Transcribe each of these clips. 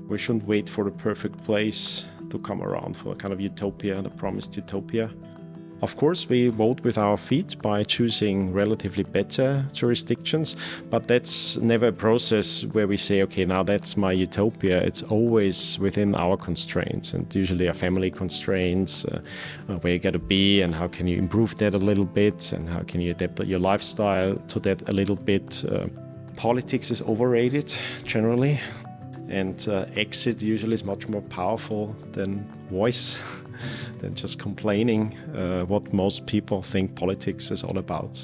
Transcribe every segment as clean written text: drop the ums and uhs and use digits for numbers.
We shouldn't wait for the perfect place to come around, for a kind of utopia, the promised utopia. Of course, we vote with our feet by choosing relatively better jurisdictions, but that's never a process where we say, okay, now that's my utopia. It's always within our constraints, and usually our family constraints, where you got to be and how can you improve that a little bit, and how can you adapt your lifestyle to that a little bit. Politics is overrated generally, and exit usually is much more powerful than voice. Than just complaining what most people think politics is all about.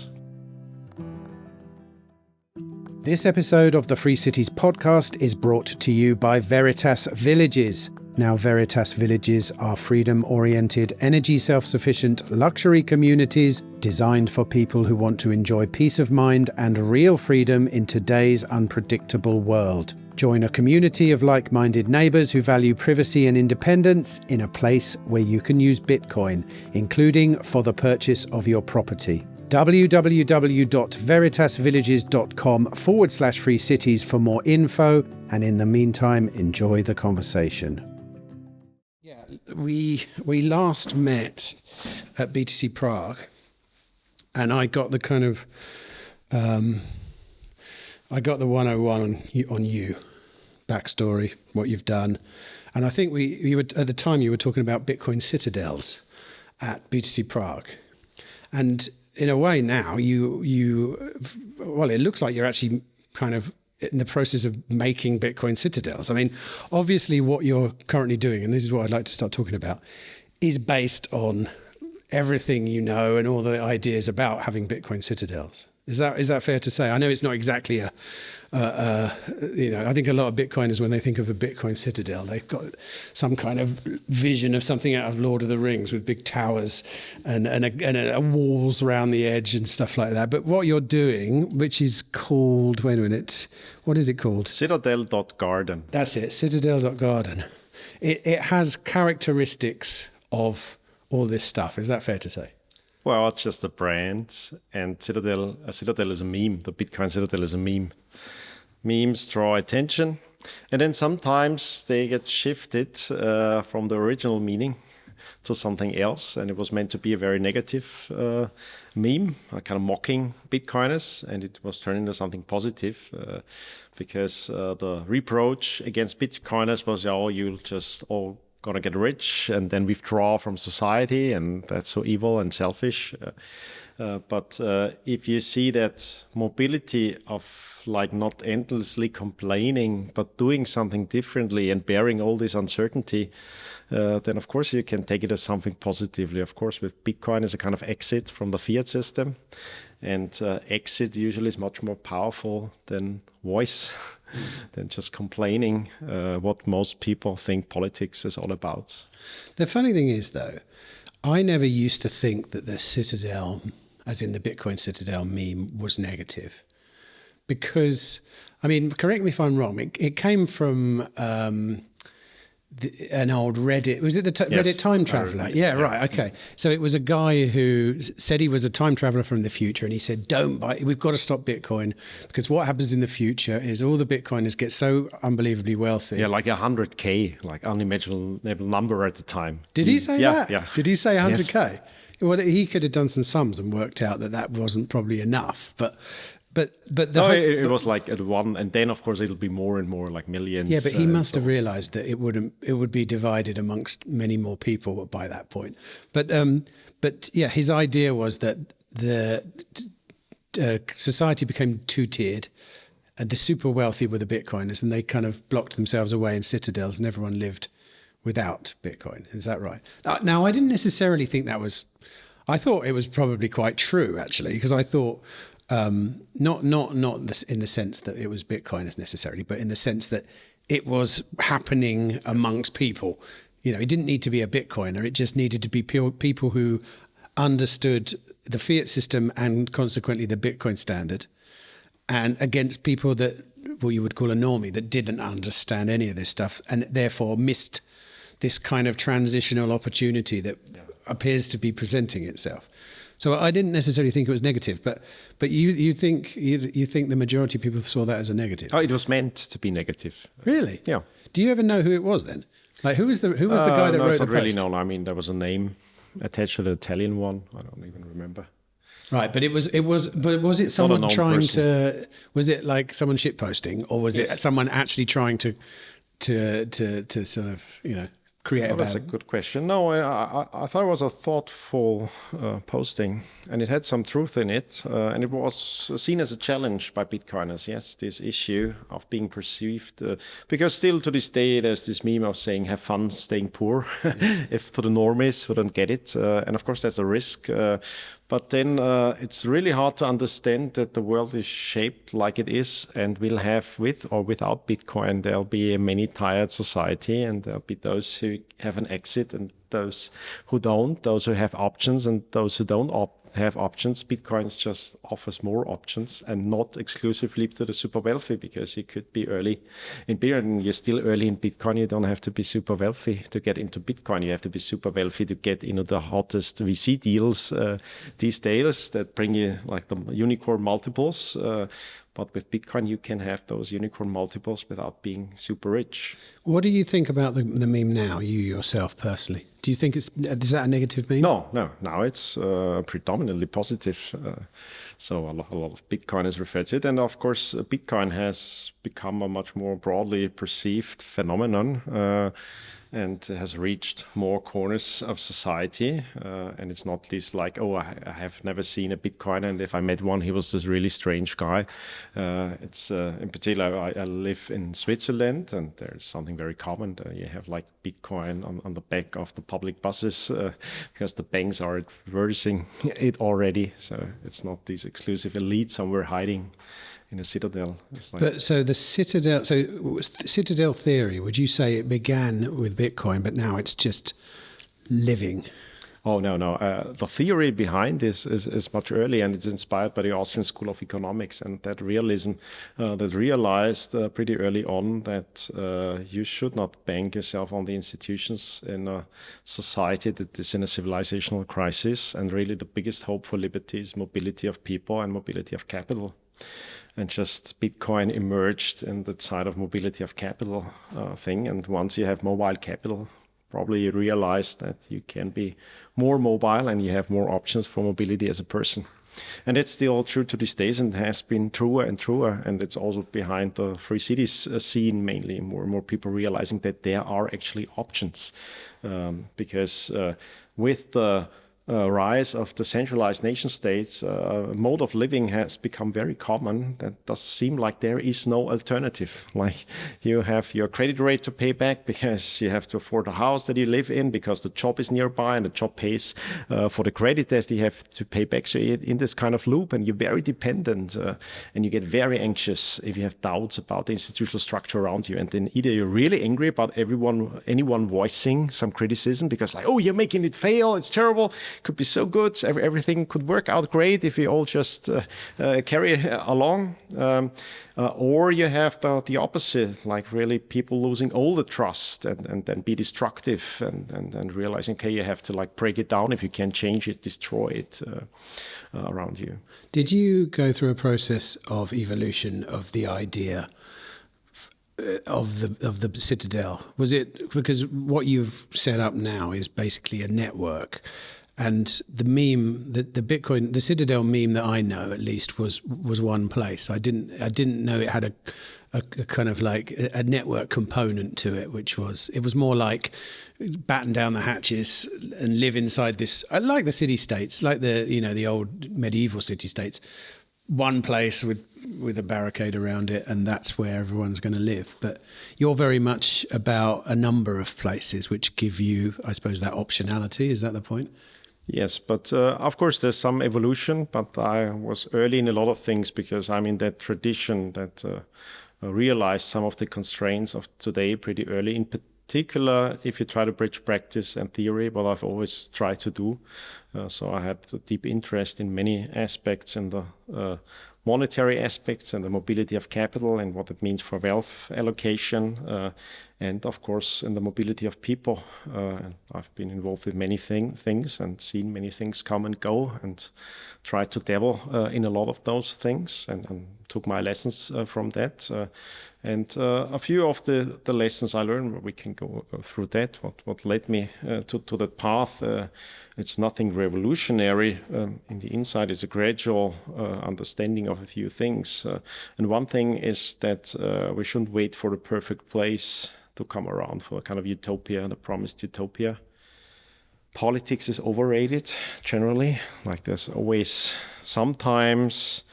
This episode of the Free Cities podcast is brought to you by Veritas Villages. Now, Veritas Villages are freedom-oriented, energy self-sufficient luxury communities designed for people who want to enjoy peace of mind and real freedom in today's unpredictable world. Join a community of like-minded neighbours who value privacy and independence in a place where you can use Bitcoin, including for the purchase of your property. www.veritasvillages.com/free cities for more info, and in the meantime, enjoy the conversation. Yeah, we last met at BTC Prague, and I got the kind of I got the 101 on you, backstory, what you've done. And I think you were, at the time you were talking about Bitcoin citadels at BTC Prague. And in a way now, well, it looks like you're actually kind of in the process of making Bitcoin citadels. I mean, obviously what you're currently doing, and this is what I'd like to start talking about, is based on everything you know and all the ideas about having Bitcoin citadels. Is that fair to say? I know it's not exactly I think a lot of Bitcoiners, when they think of a Bitcoin citadel, they've got some kind of vision of something out of Lord of the Rings with big towers and walls around the edge and stuff like that. But what you're doing, which is called, wait a minute, what is it called? Citadel.garden. That's it, Citadel.garden. It has characteristics of all this stuff. Is that fair to say? Well, it's just a brand, and a Citadel is a meme. The Bitcoin Citadel is a meme. Memes draw attention, and then sometimes they get shifted from the original meaning to something else, and it was meant to be a very negative meme, kind of mocking Bitcoiners, and it was turned into something positive because the reproach against Bitcoiners was, oh, you'll just all gonna get rich and then withdraw from society, and that's so evil and selfish. But if you see that mobility of like not endlessly complaining, but doing something differently and bearing all this uncertainty, then of course you can take it as something positively. Of course, with Bitcoin as a kind of exit from the fiat system, and exit usually is much more powerful than voice. Than just complaining what most people think politics is all about. The funny thing is, though, I never used to think that the Citadel, as in the Bitcoin Citadel meme, was negative. Because, I mean, correct me if I'm wrong, it came from an old Reddit, was it the Yes, Reddit time traveler? Yeah, right, okay. So it was a guy who said he was a time traveler from the future, and he said, don't buy, we've got to stop Bitcoin, because what happens in the future is all the Bitcoiners get so unbelievably wealthy. Yeah, like 100K, like unimaginable number at the time. Did he say that? Yeah. Did he say 100K? Yes. Well, he could have done some sums and worked out that wasn't probably enough, but it was like at one, and then of course it'll be more and more, like millions. Yeah, but he must have realised that it would be divided amongst many more people by that point. But yeah, his idea was that the society became two-tiered, and the super wealthy were the Bitcoiners, and they kind of blocked themselves away in citadels, and everyone lived without Bitcoin. Is that right? Now, I didn't necessarily think that was. I thought it was probably quite true, actually, because I thought. Not in the sense that it was Bitcoiners necessarily, but in the sense that it was happening amongst people. You know, it didn't need to be a Bitcoiner. It just needed to be people who understood the fiat system and consequently the Bitcoin standard, and against people that what you would call a normie that didn't understand any of this stuff and therefore missed this kind of transitional opportunity that appears to be presenting itself. So I didn't necessarily think it was negative, but you think the majority of people saw that as a negative? Oh, it was meant to be negative. Really? Yeah. Do you ever know who it was then? Like who was the guy that no, wrote it's the not really post? known. I mean, there was a name attached to the Italian one. I don't even remember. Right, but was it a someone known trying person. to? Was it like someone shitposting, or was it someone actually trying to sort of create Oh, that's a good question. No, I thought it was a thoughtful posting, and it had some truth in it, and it was seen as a challenge by Bitcoiners. Yes, this issue of being perceived, because still to this day there's this meme of saying "have fun staying poor," if to the normies who don't get it, and of course that's a risk. But then it's really hard to understand that the world is shaped like it is, and will have, with or without Bitcoin, there'll be a many tired society, and there'll be those who have an exit and those who don't, those who have options and those who don't have options. Bitcoin just offers more options, and not exclusively to the super wealthy, because you could be early in Bitcoin. You're still early in Bitcoin. You don't have to be super wealthy to get into Bitcoin. You have to be super wealthy to get into the hottest VC deals these days that bring you like the unicorn multiples. But with Bitcoin, you can have those unicorn multiples without being super rich. What do you think about the meme now, you yourself personally? Do you think is that a negative meme? No. Now it's predominantly positive. So a lot of Bitcoiners refer to it. And of course, Bitcoin has become a much more broadly perceived phenomenon. And has reached more corners of society. And it's not this like, oh, I have never seen a Bitcoiner, and if I met one, he was this really strange guy. It's in particular, I live in Switzerland, and there's something very common. You have like Bitcoin on the back of the public buses because the banks are advertising it already. So it's not this exclusive elite somewhere hiding in a citadel. It's like, But so the citadel theory, would you say it began with Bitcoin, but now it's just living? oh, no. The theory behind this is much earlier, and it's inspired by the Austrian School of Economics, and that realism that realized pretty early on that you should not bank yourself on the institutions in a society that is in a civilizational crisis, and really the biggest hope for liberty is mobility of people and mobility of capital. And just Bitcoin emerged in that side of mobility of capital thing. And once you have mobile capital, probably you realize that you can be more mobile and you have more options for mobility as a person. And it's still true to these days, and has been truer and truer. And it's also behind the free cities scene mainly. More and more people realizing that there are actually options. Because with the rise of the centralized nation states, mode of living has become very common. That does seem like there is no alternative. Like you have your credit rate to pay back because you have to afford a house that you live in, because the job is nearby and the job pays for the credit that you have to pay back. So you're in this kind of loop, and you're very dependent, and you get very anxious if you have doubts about the institutional structure around you. And then either you're really angry about anyone voicing some criticism, because like, oh, you're making it fail, it's terrible. Could be so good. Everything could work out great if we all just carry along. Or you have the opposite, like really people losing all the trust and then be destructive and realizing, okay, you have to like break it down. If you can't change it, destroy it around you. Did you go through a process of evolution of the idea of the citadel? Was it because what you've set up now is basically a network? And the meme, the Bitcoin, the Citadel meme that I know at least was one place. I didn't know it had a kind of like a network component to it, which was, it was more like batten down the hatches and live inside this. I like the city states, like the old medieval city states. One place with a barricade around it, and that's where everyone's going to live. But you're very much about a number of places which give you, I suppose, that optionality. Is that the point? Yes, but of course there's some evolution, but I was early in a lot of things because I'm in that tradition that realized some of the constraints of today pretty early. In particular, if you try to bridge practice and theory, what I've always tried to do. So I had a deep interest in many aspects in the monetary aspects and the mobility of capital and what it means for wealth allocation, and of course in the mobility of people. I've been involved with many things and seen many things come and go, and tried to dabble in a lot of those things, and took my lessons from that. And a few of the lessons I learned, we can go through that, what led me to that path. It's nothing revolutionary. In the inside is a gradual understanding of a few things. And one thing is that we shouldn't wait for the perfect place to come around, for a kind of utopia, the promised utopia. Politics is overrated, generally. Like there's always, sometimes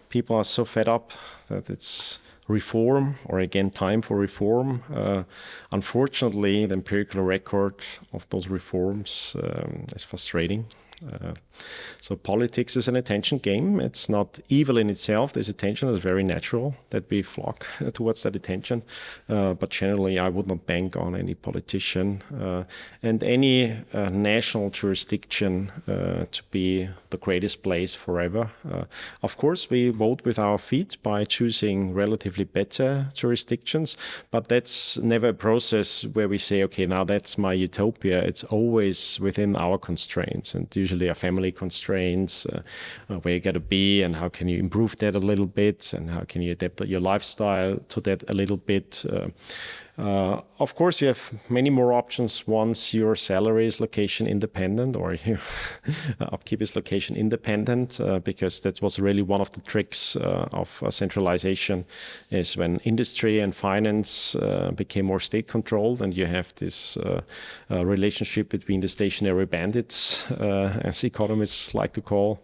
people are so fed up that it's reform, or again, time for reform. Unfortunately, the empirical record of those reforms is frustrating. So politics is an attention game. It's not evil in itself. This attention is very natural that we flock towards that attention. But generally, I would not bank on any politician and any national jurisdiction to be the greatest place forever. Of course, we vote with our feet by choosing relatively better jurisdictions, but that's never a process where we say, okay, now that's my utopia. It's always within our constraints, and usually a family constraints, where you got to be, and how can you improve that a little bit, and how can you adapt your lifestyle to that a little bit. Of course, you have many more options once your salary is location independent, or your upkeep is location independent, because that was really one of the tricks of centralization, is when industry and finance became more state-controlled, and you have this relationship between the stationary bandits, as economists like to call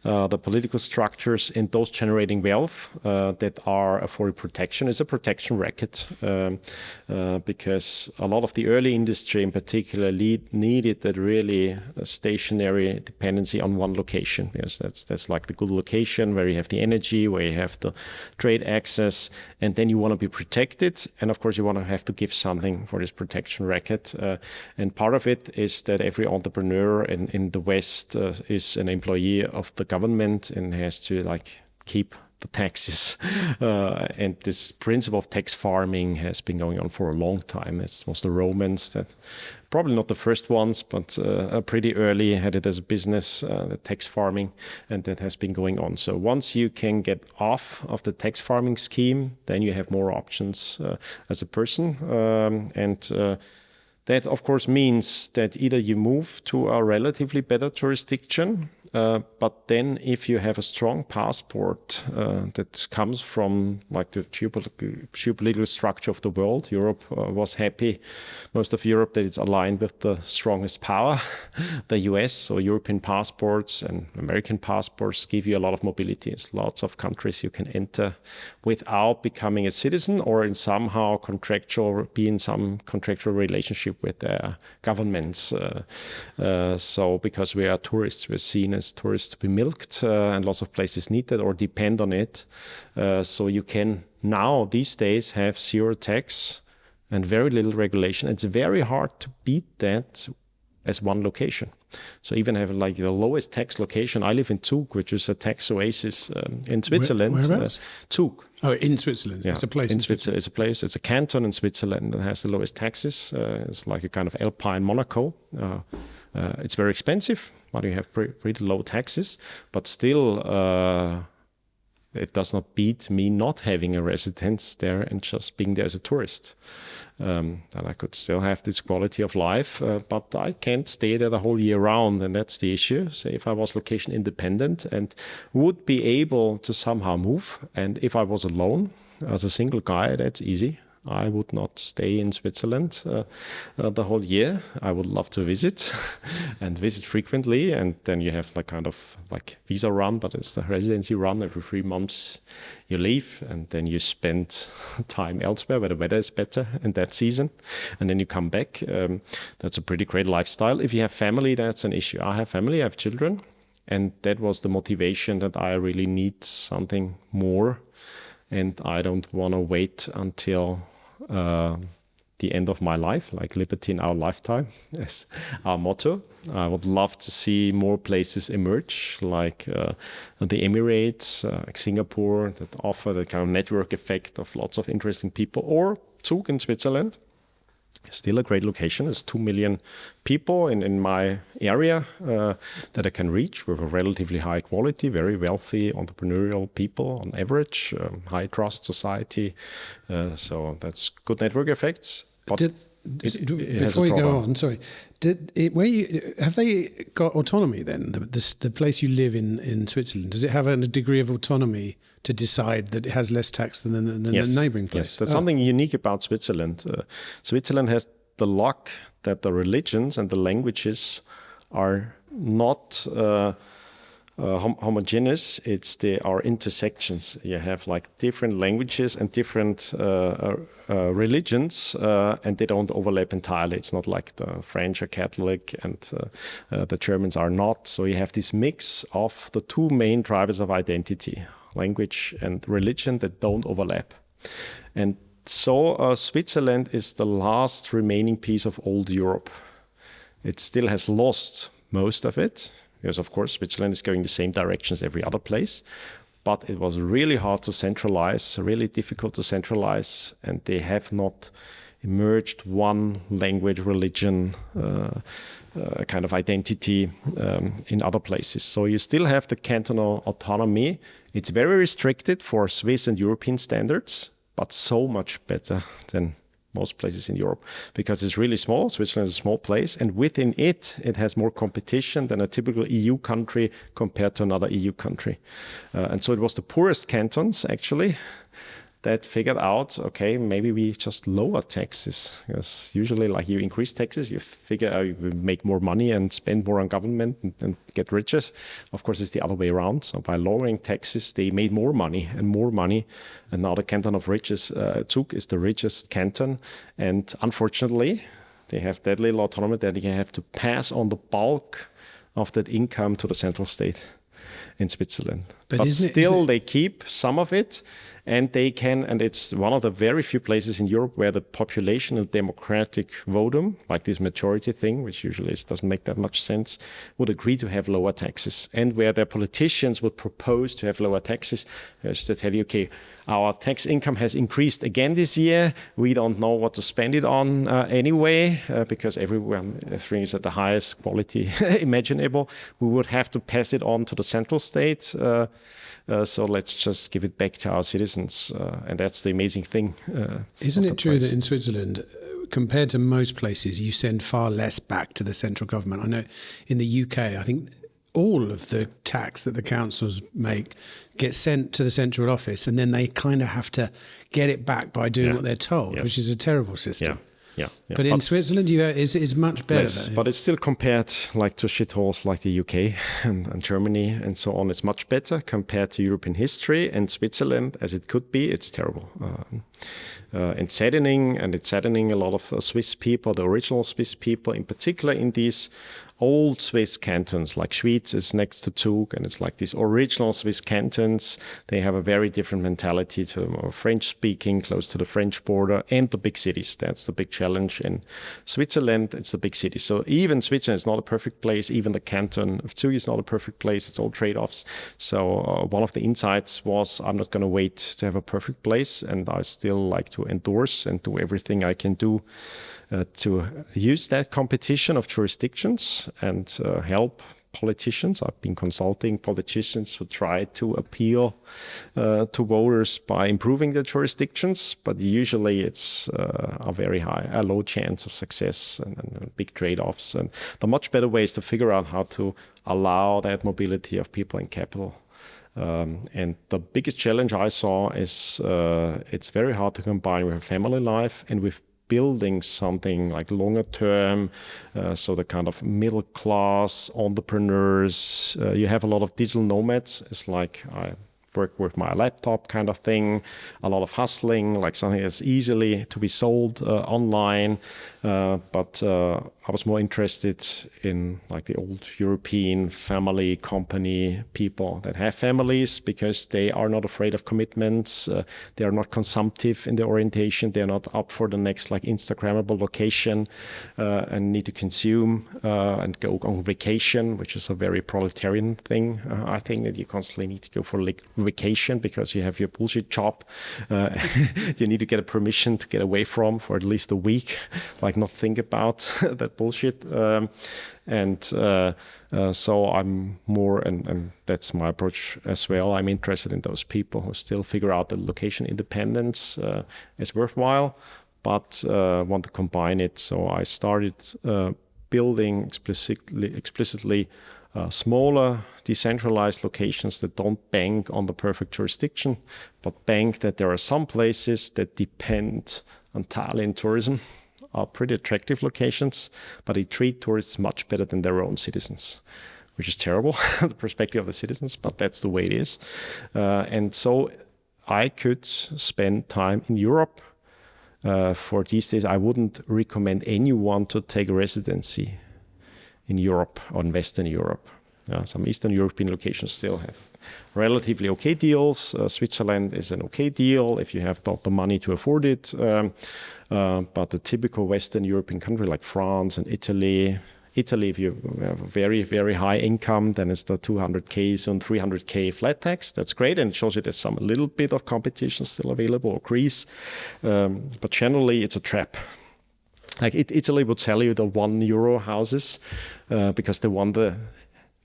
the political structures, and those generating wealth that are afforded protection. Is a protection racket, because a lot of the early industry in particular needed that really stationary dependency on one location, because that's like the good location where you have the energy, where you have the trade access, and then you want to be protected, and of course you want to have to give something for this protection racket. And part of it is that every entrepreneur in the West is an employee of the government and has to like keep the taxes. And this principle of tax farming has been going on for a long time. It was the Romans that, probably not the first ones, but pretty early had it as a business, the tax farming, and that has been going on. So once you can get off of the tax farming scheme, then you have more options as a person. That, of course, means that either you move to a relatively better jurisdiction, but then if you have a strong passport that comes from like the geopolitical structure of the world, Europe was happy, most of Europe, that it's aligned with the strongest power, the US. So European passports and American passports give you a lot of mobility. It's lots of countries you can enter without becoming a citizen, or in somehow be in some contractual relationship with their governments. So because we are tourists, we're seen as tourists to be milked, and lots of places need that or depend on it. So you can now, these days, have zero tax and very little regulation. It's very hard to beat that as one location. So even have like the lowest tax location. I live in Zug, which is a tax oasis in Switzerland. Whereabouts? Zug. Oh, in Switzerland. Yeah, it's a place in Switzerland. It's a place. It's a canton in Switzerland that has the lowest taxes. It's like a kind of Alpine Monaco. It's very expensive, but you have pretty low taxes. But still, it does not beat me not having a residence there and just being there as a tourist. And I could still have this quality of life, but I can't stay there the whole year round, and that's the issue. So if I was location independent and would be able to somehow move, and if I was alone as a single guy, that's easy. I would not stay in Switzerland the whole year. I would love to visit and visit frequently. And then you have like kind of like visa run, but it's the residency run. Every 3 months you leave, and then you spend time elsewhere where the weather is better in that season. And then you come back. That's a pretty great lifestyle. If you have family, that's an issue. I have family, I have children. And that was the motivation that I really need something more. And I don't want to wait until the end of my life, like liberty in our lifetime is our motto. I would love to see more places emerge, like the Emirates, like Singapore, that offer the kind of network effect of lots of interesting people, or Zug in Switzerland. Still a great location. There's 2 million people in my area that I can reach with a relatively high quality, very wealthy entrepreneurial people on average, high trust society. So that's good network effects. But before you go on, sorry, have they got autonomy then? The place you live in Switzerland, does it have a degree of autonomy to decide that it has less tax than the neighbouring place? Yes, there's something unique about Switzerland. Switzerland has the luck that the religions and the languages are not homogeneous. They are intersections. You have like different languages and different religions, and they don't overlap entirely. It's not like the French are Catholic and the Germans are not. So you have this mix of the two main drivers of identity, language and religion, that don't overlap. And so Switzerland is the last remaining piece of old Europe. It still has lost most of it, because of course Switzerland is going the same direction as every other place. But it was really hard to centralize, really difficult to centralize, and they have not emerged one language, religion, kind of identity in other places. So you still have the cantonal autonomy. It's very restricted for Swiss and European standards, but so much better than most places in Europe, because it's really small. Switzerland is a small place, and within it has more competition than a typical EU country compared to another EU country. And so it was the poorest cantons, actually, that figured out, okay, maybe we just lower taxes. Because usually, like, you increase taxes, you figure out you will make more money and spend more on government and get richer. Of course, it's the other way around. So by lowering taxes, they made more money and more money. And now the canton of riches, Zug, is the richest canton. And unfortunately, they have that little autonomy that you have to pass on the bulk of that income to the central state in Switzerland. But still, they keep some of it. And they can, and it's one of the very few places in Europe where the population and democratic votum, like this majority thing, which usually doesn't make that much sense, would agree to have lower taxes. And where their politicians would propose to have lower taxes, just to tell you, okay, our tax income has increased again this year. We don't know what to spend it on anyway, because everything is at the highest quality imaginable. We would have to pass it on to the central state. So let's just give it back to our citizens. And that's the amazing thing. Isn't it true that in Switzerland, compared to most places, you send far less back to the central government? I know in the UK, I think all of the tax that the councils make gets sent to the central office, and then they kind of have to get it back by doing what they're told, which is a terrible system. Yeah. But in Switzerland, it's much better. Yes, but it's still compared like to shitholes like the UK and Germany and so on. It's much better compared to European history, and Switzerland, as it could be, it's terrible. It's saddening a lot of Swiss people, the original Swiss people, in particular in these old Swiss cantons, like Schwyz is next to Zug, and it's like these original Swiss cantons. They have a very different mentality to French-speaking, close to the French border, and the big cities. That's the big challenge. In Switzerland, it's the big cities. So even Switzerland is not a perfect place. Even the canton of Zug is not a perfect place. It's all trade-offs. So one of the insights was, I'm not going to wait to have a perfect place, and I still like to endorse and do everything I can do to use that competition of jurisdictions and help politicians. I've been consulting politicians who try to appeal to voters by improving their jurisdictions, but usually it's a low chance of success and big trade-offs. And the much better way is to figure out how to allow that mobility of people and capital. And the biggest challenge I saw is it's very hard to combine with a family life and with building something like longer term, so the kind of middle class entrepreneurs. You have a lot of digital nomads. It's like I work with my laptop kind of thing, a lot of hustling, like something that's easily to be sold online. But I was more interested in like the old European family company people that have families because they are not afraid of commitments. They are not consumptive in their orientation. They are not up for the next like Instagrammable location and need to consume and go on vacation, which is a very proletarian thing. I think that you constantly need to go for like vacation because you have your bullshit job. You need to get a permission to get away from for at least a week, like not think about that bullshit. So I'm more, and that's my approach as well. I'm interested in those people who still figure out that location independence is worthwhile, but want to combine it. So I started building explicitly smaller, decentralized locations that don't bank on the perfect jurisdiction, but bank that there are some places that depend entirely on tourism, are pretty attractive locations, but they treat tourists much better than their own citizens, which is terrible, the perspective of the citizens, but that's the way it is. And so I could spend time in Europe. For these days, I wouldn't recommend anyone to take a residency in Europe or in Western Europe. Some Eastern European locations still have relatively okay deals. Switzerland is an okay deal if you have the money to afford it. But the typical Western European country like France and Italy, if you have a very, very high income, then it's the 200K, soon 300K flat tax. That's great, and it shows you there's a little bit of competition still available, or Greece. But generally, it's a trap. Like Italy would sell you the €1 houses because they want to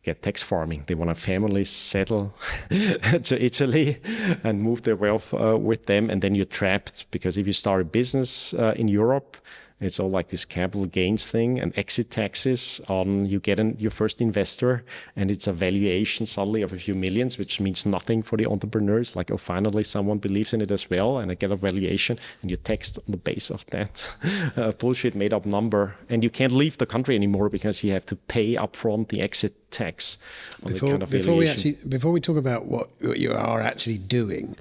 get tax farming. They want to families settle to Italy and move their wealth with them, and then you're trapped because if you start a business in Europe, it's all like this capital gains thing and exit taxes on you get your first investor, and it's a valuation suddenly of a few millions, which means nothing for the entrepreneurs. Like, oh, finally someone believes in it as well, and I get a valuation, and you're taxed on the base of that bullshit made up number, and you can't leave the country anymore because you have to pay upfront the exit tax on the kind of valuation. Before we talk about what you are actually doing.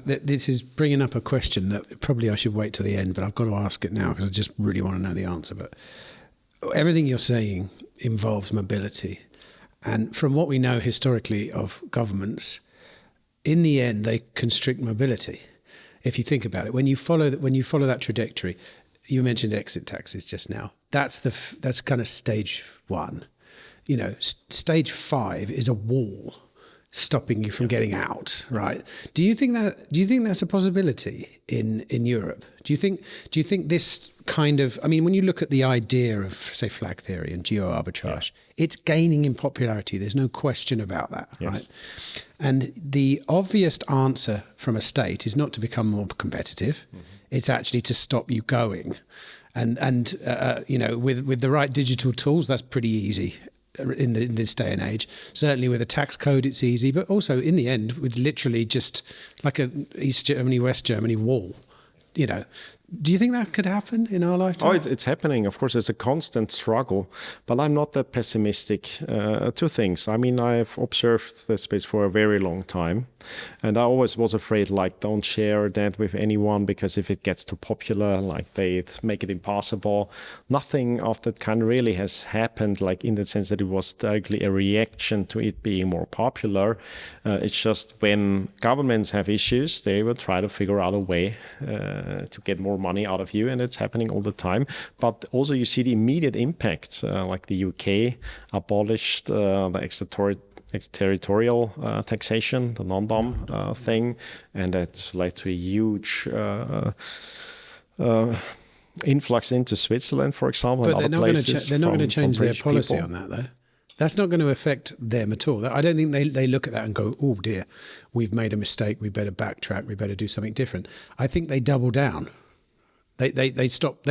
This is bringing up a question that probably I should wait till the end, but I've got to ask it now because I just really want to know the answer. But everything you're saying involves mobility. And from what we know historically of governments, in the end, they constrict mobility. If you think about it, when you follow that trajectory, you mentioned exit taxes just now. That's kind of stage one. You know, stage 5 is a wall stopping you from getting out, right? Do you think that's a possibility in Europe? Do you think this kind of, I mean, when you look at the idea of, say, flag theory and geoarbitrage, it's gaining in popularity. There's no question about that, right? And the obvious answer from a state is not to become more competitive. Mm-hmm. It's actually to stop you going. And you know, with the right digital tools, that's pretty easy. In this day and age, certainly with a tax code, it's easy, but also in the end, with literally just like a East Germany, West Germany wall, you know. Do you think that could happen in our lifetime? Oh, it's happening. Of course, it's a constant struggle, but I'm not that pessimistic. Two things. I mean, I've observed the space for a very long time, and I always was afraid, like, don't share that with anyone because if it gets too popular, like, they make it impossible. Nothing of that kind really has happened, like, in the sense that it was directly a reaction to it being more popular. It's just when governments have issues, they will try to figure out a way to get more money out of you, and it's happening all the time. But also you see the immediate impact, like the UK abolished the extraterritorial taxation, the non-dom thing, and that led to a huge influx into Switzerland, for example. But they're not going to change their policy on that, though. That's not going to affect them at all. I don't think they look at that and go, oh dear, we've made a mistake, we better backtrack, we better do something different. I think they double down. They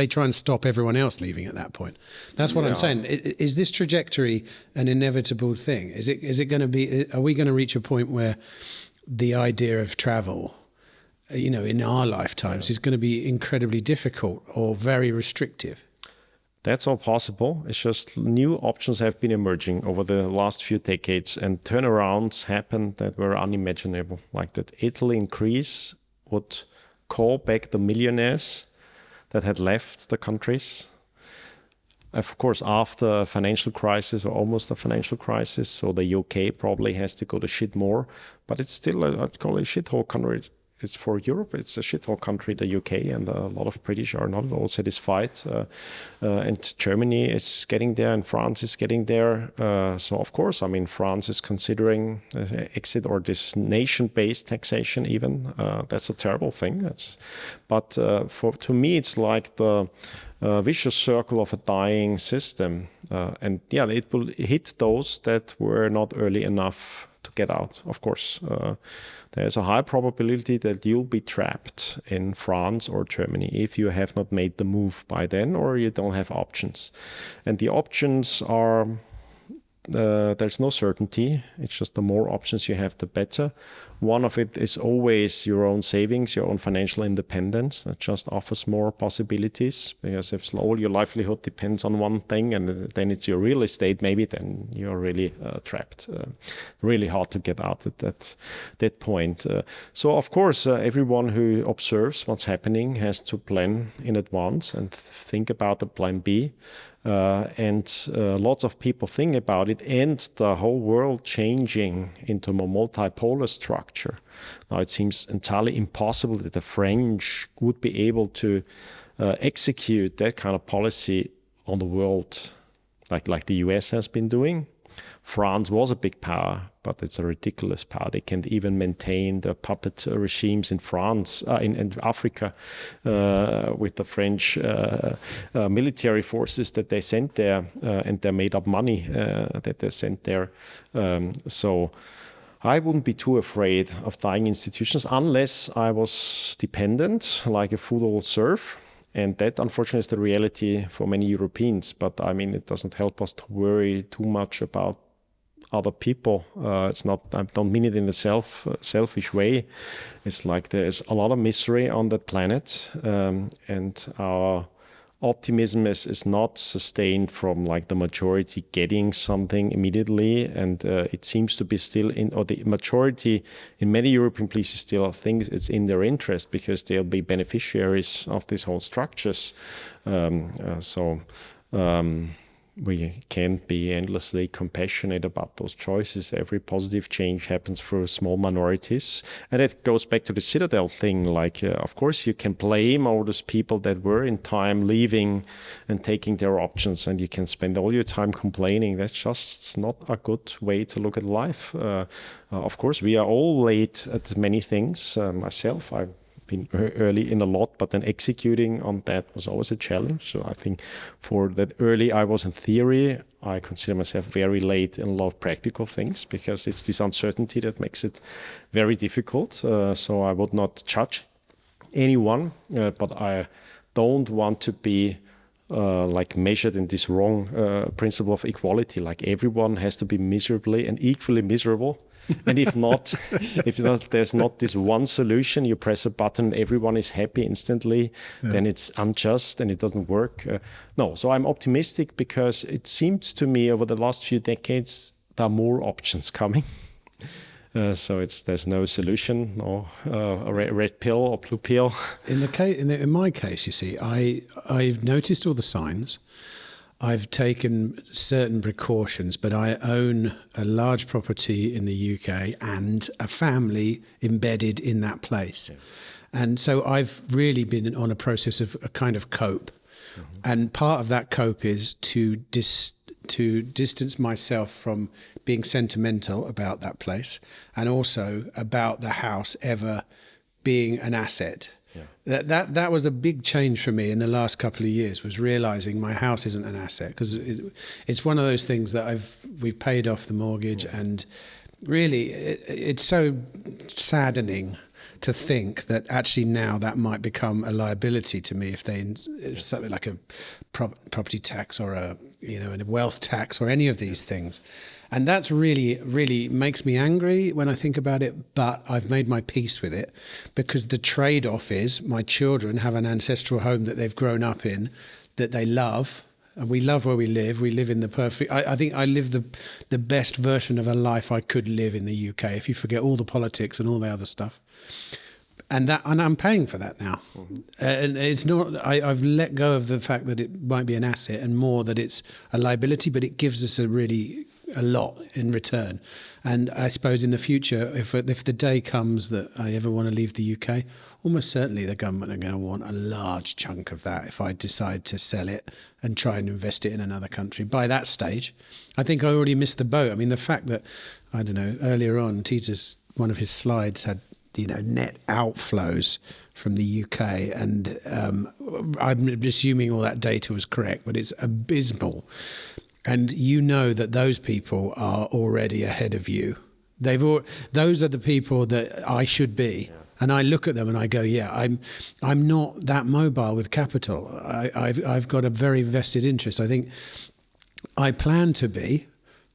try and stop everyone else leaving at that point. That's what I'm saying. Is this trajectory an inevitable thing? Is it going to be? Are we going to reach a point where the idea of travel, you know, in our lifetimes, is going to be incredibly difficult or very restrictive? That's all possible. It's just new options have been emerging over the last few decades, and turnarounds happened that were unimaginable, like that Italy and Greece would call back the millionaires that had left the countries. of course, after a financial crisis or almost a financial crisis, so the UK probably has to go to shit more, but it's still, I'd call it a shithole country. It's for Europe, it's a shithole country, the UK, and a lot of British are not at all satisfied. And Germany is getting there, and France is getting there. So, of course, I mean, France is considering exit or this nation-based taxation even. That's a terrible thing. But to me, it's like the vicious circle of a dying system. And yeah, it will hit those that were not early enough to get out, of course. There's a high probability that you'll be trapped in France or Germany if you have not made the move by then or you don't have options. And the options are, there's no certainty. It's just the more options you have, the better. One of it is always your own savings, your own financial independence. That just offers more possibilities, because if all your livelihood depends on one thing and then it's your real estate, maybe then you're really trapped. Really hard to get out at that point. So of course, everyone who observes what's happening has to plan in advance and think about the plan B. And lots of people think about it, and the whole world changing into a multipolar structure. Now it seems entirely impossible that the French would be able to execute that kind of policy on the world like the US has been doing. France was a big power, but it's a ridiculous power. They can't even maintain the puppet regimes in France, in Africa, with the French military forces that they sent there, and their made-up money that they sent there. So I wouldn't be too afraid of dying institutions unless I was dependent, like a feudal serf. And that, unfortunately, is the reality for many Europeans. But I mean, it doesn't help us to worry too much about other people. It's not, I don't mean it in a selfish way. It's like there's a lot of misery on that planet, and our optimism is not sustained from like the majority getting something immediately, and it seems to be still the majority in many European places still think it's in their interest because they'll be beneficiaries of these whole structures. We can't be endlessly compassionate about those choices. Every positive change happens for small minorities. And it goes back to the Citadel thing. Like, of course, you can blame all those people that were in time leaving and taking their options, and you can spend all your time complaining. That's just not a good way to look at life. Of course, we are all late at many things. Myself, I've been early in a lot, but then executing on that was always a challenge. So I think for that early I was in theory, I consider myself very late in a lot of practical things, because it's this uncertainty that makes it very difficult. So I would not judge anyone, but I don't want to be like measured in this wrong principle of equality. Like everyone has to be miserably and equally miserable. And if not, there's not this one solution. You press a button, everyone is happy instantly. Yeah. Then it's unjust and it doesn't work. No, so I'm optimistic because it seems to me over the last few decades there are more options coming. So there's no solution, no a red pill or blue pill. In my case, you see, I've noticed all the signs. I've taken certain precautions, but I own a large property in the UK and a family embedded in that place. Yeah. And so I've really been on a process of a kind of cope. Mm-hmm. And part of that cope is to distance myself from being sentimental about that place, and also about the house ever being an asset. Yeah. That was a big change for me in the last couple of years, was realizing my house isn't an asset, because it's one of those things that we've paid off the mortgage. Yeah. And really it's so saddening to think that actually now that might become a liability to me if something like a property tax or a wealth tax or any of these things. And that's really, really makes me angry when I think about it, but I've made my peace with it, because the trade-off is my children have an ancestral home that they've grown up in, that they love, and we love where we live. We live in the perfect... I think I live the best version of a life I could live in the UK, if you forget all the politics and all the other stuff. and I'm paying for that now. And it's not. I've let go of the fact that it might be an asset, and more that it's a liability. But it gives us a lot in return. And I suppose in the future, if the day comes that I ever want to leave the UK, almost certainly the government are going to want a large chunk of that if I decide to sell it and try and invest it in another country. By that stage, I think I already missed the boat. I mean, the fact that, I don't know, earlier on, one of his slides had, net outflows from the UK, and I'm assuming all that data was correct, but it's abysmal. And that those people are already ahead of you. Those are the people that I should be. Yeah. And I look at them and I go, I'm not that mobile with capital. I've got a very vested interest. I think I plan to be,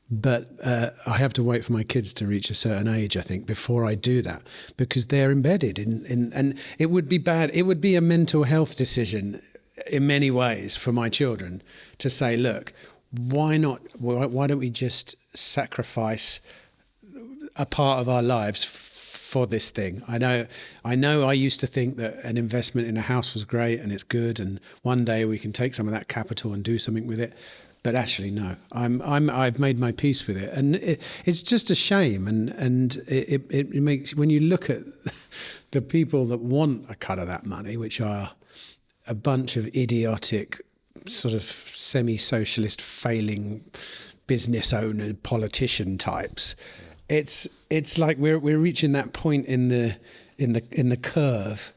but I have to wait for my kids to reach a certain age, I think, before I do that, because they're embedded in and it would be bad. It would be a mental health decision in many ways for my children to say, look, why don't we just sacrifice a part of our lives for this thing? I know I used to think that an investment in a house was great and it's good, and one day we can take some of that capital and do something with it. But actually, no. I've made my peace with it, and it's just a shame. And it makes, when you look at the people that want a cut of that money, which are a bunch of idiotic, sort of semi-socialist, failing business owner, politician types. It's like we're reaching that point in the curve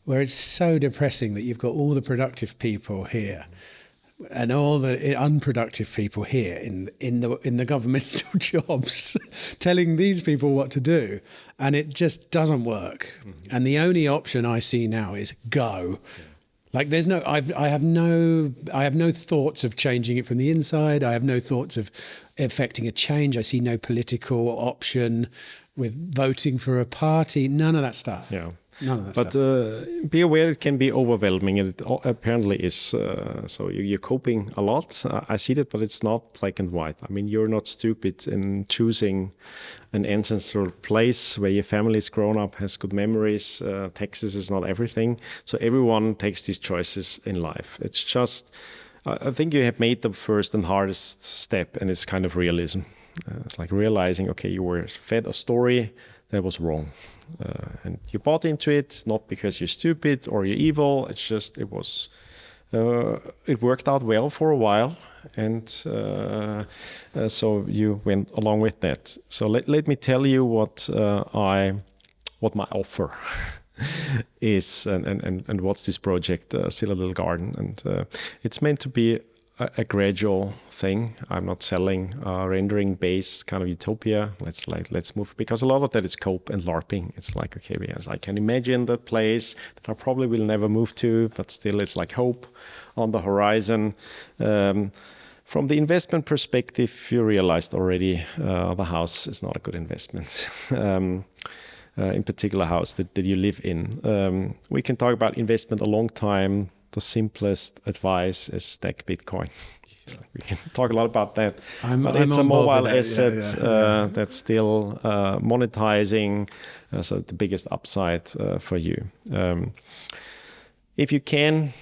where it's so depressing that you've got all the productive people here and all the unproductive people here in the governmental jobs telling these people what to do, and it just doesn't work. Mm-hmm. And the only option I see now is go. Yeah. Like there's no, I have no thoughts of changing it from the inside. I have no thoughts of effecting a change. I see no political option with voting for a party. None of that stuff. Yeah. None of that but stuff. Be aware it can be overwhelming, and it apparently is. So you're coping a lot. I see that, but it's not black and white. I mean, you're not stupid in choosing an ancestral place where your family's grown up, has good memories. Texas is not everything. So everyone takes these choices in life. It's just, I think you have made the first and hardest step, and it's kind of realism. It's like realizing, okay, you were fed a story that was wrong. And you bought into it, not because you're stupid or you're evil. It's just, it worked out well for a while. And so you went along with that. So let me tell you what my offer is, and what's this project, Citadel.garden. And it's meant to be a gradual thing. I'm not selling rendering based kind of utopia. Let's move, because a lot of that is cope and LARPing. It's like, okay, yes, I can imagine that place that I probably will never move to, but still it's like hope on the horizon. From the investment perspective, you realized already the house is not a good investment. In particular house that you live in. We can talk about investment a long time. The simplest advice is stack Bitcoin. We can talk a lot about that. But it's a mobile asset that's still monetizing. So the biggest upside for you. If you can,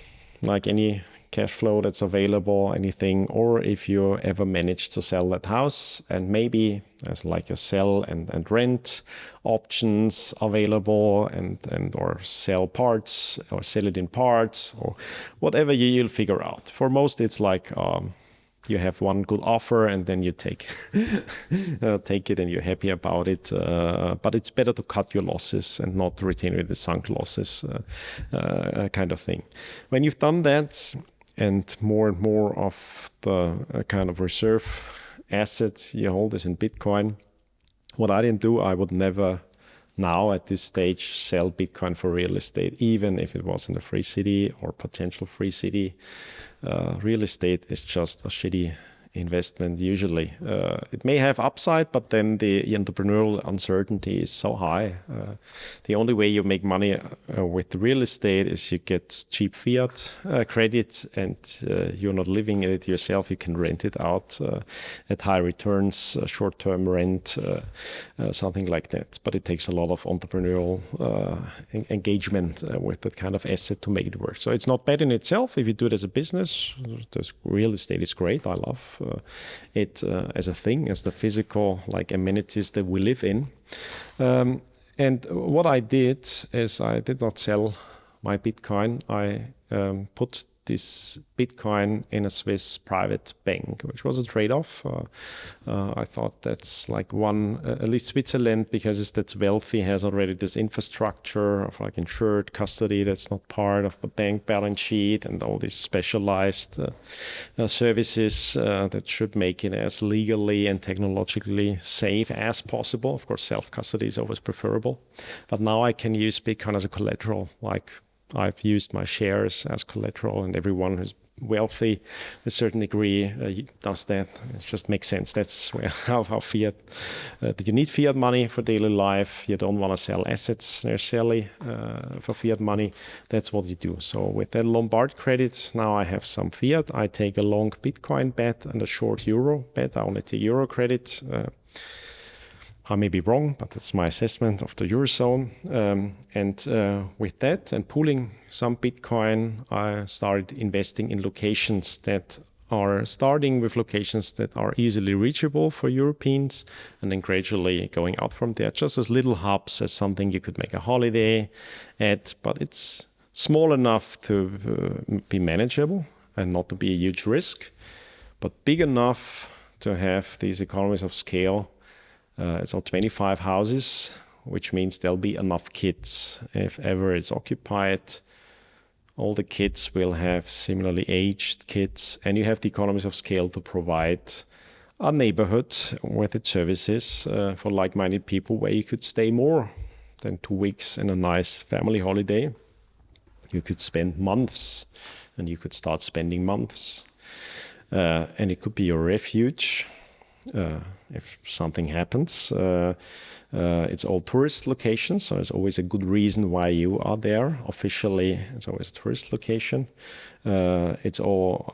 like any cash flow that's available, anything, or if you ever manage to sell that house, and maybe there's like a sell and rent options available, and or sell parts or sell it in parts or whatever you'll figure out. For most, it's like you have one good offer and then you take it and you're happy about it. But it's better to cut your losses and not retain with the sunk losses kind of thing. When you've done that, and more of the kind of reserve asset you hold is in Bitcoin. What I didn't do, I would never now at this stage sell Bitcoin for real estate, even if it was in a free city or potential free city. Real estate is just a shitty investment usually. It may have upside, but then the entrepreneurial uncertainty is so high. The only way you make money with real estate is you get cheap fiat credit, and you're not living in it yourself. You can rent it out at high returns, short-term rent, something like that. But it takes a lot of entrepreneurial engagement with that kind of asset to make it work. So it's not bad in itself if you do it as a business. The real estate is great. I love it as a thing, as the physical like amenities that we live in. And what I did is I did not sell my Bitcoin. I put this Bitcoin in a Swiss private bank, which was a trade-off. I thought that's like at least Switzerland, because that's wealthy, has already this infrastructure of like insured custody that's not part of the bank balance sheet, and all these specialized services that should make it as legally and technologically safe as possible. Of course, self-custody is always preferable. But now I can use Bitcoin as a collateral, like I've used my shares as collateral, and everyone who's wealthy to a certain degree does that. It just makes sense. That's how fiat, that you need fiat money for daily life. You don't want to sell assets necessarily for fiat money. That's what you do. So with that Lombard credit, now I have some fiat. I take a long Bitcoin bet and a short euro bet. I only take euro credit. I may be wrong, but that's my assessment of the Eurozone. And with that and pooling some Bitcoin, I started investing in locations that are starting with locations that are easily reachable for Europeans, and then gradually going out from there, just as little hubs, as something you could make a holiday at, but it's small enough to be manageable and not to be a huge risk, but big enough to have these economies of scale. It's all 25 houses, which means there'll be enough kids. If ever it's occupied, all the kids will have similarly aged kids, and you have the economies of scale to provide a neighborhood with its services for like-minded people, where you could stay more than 2 weeks in a nice family holiday. You could spend months, and you could start spending months. And it could be your refuge. If something happens, it's all tourist locations, so it's always a good reason why you are there. Officially, it's always a tourist location. I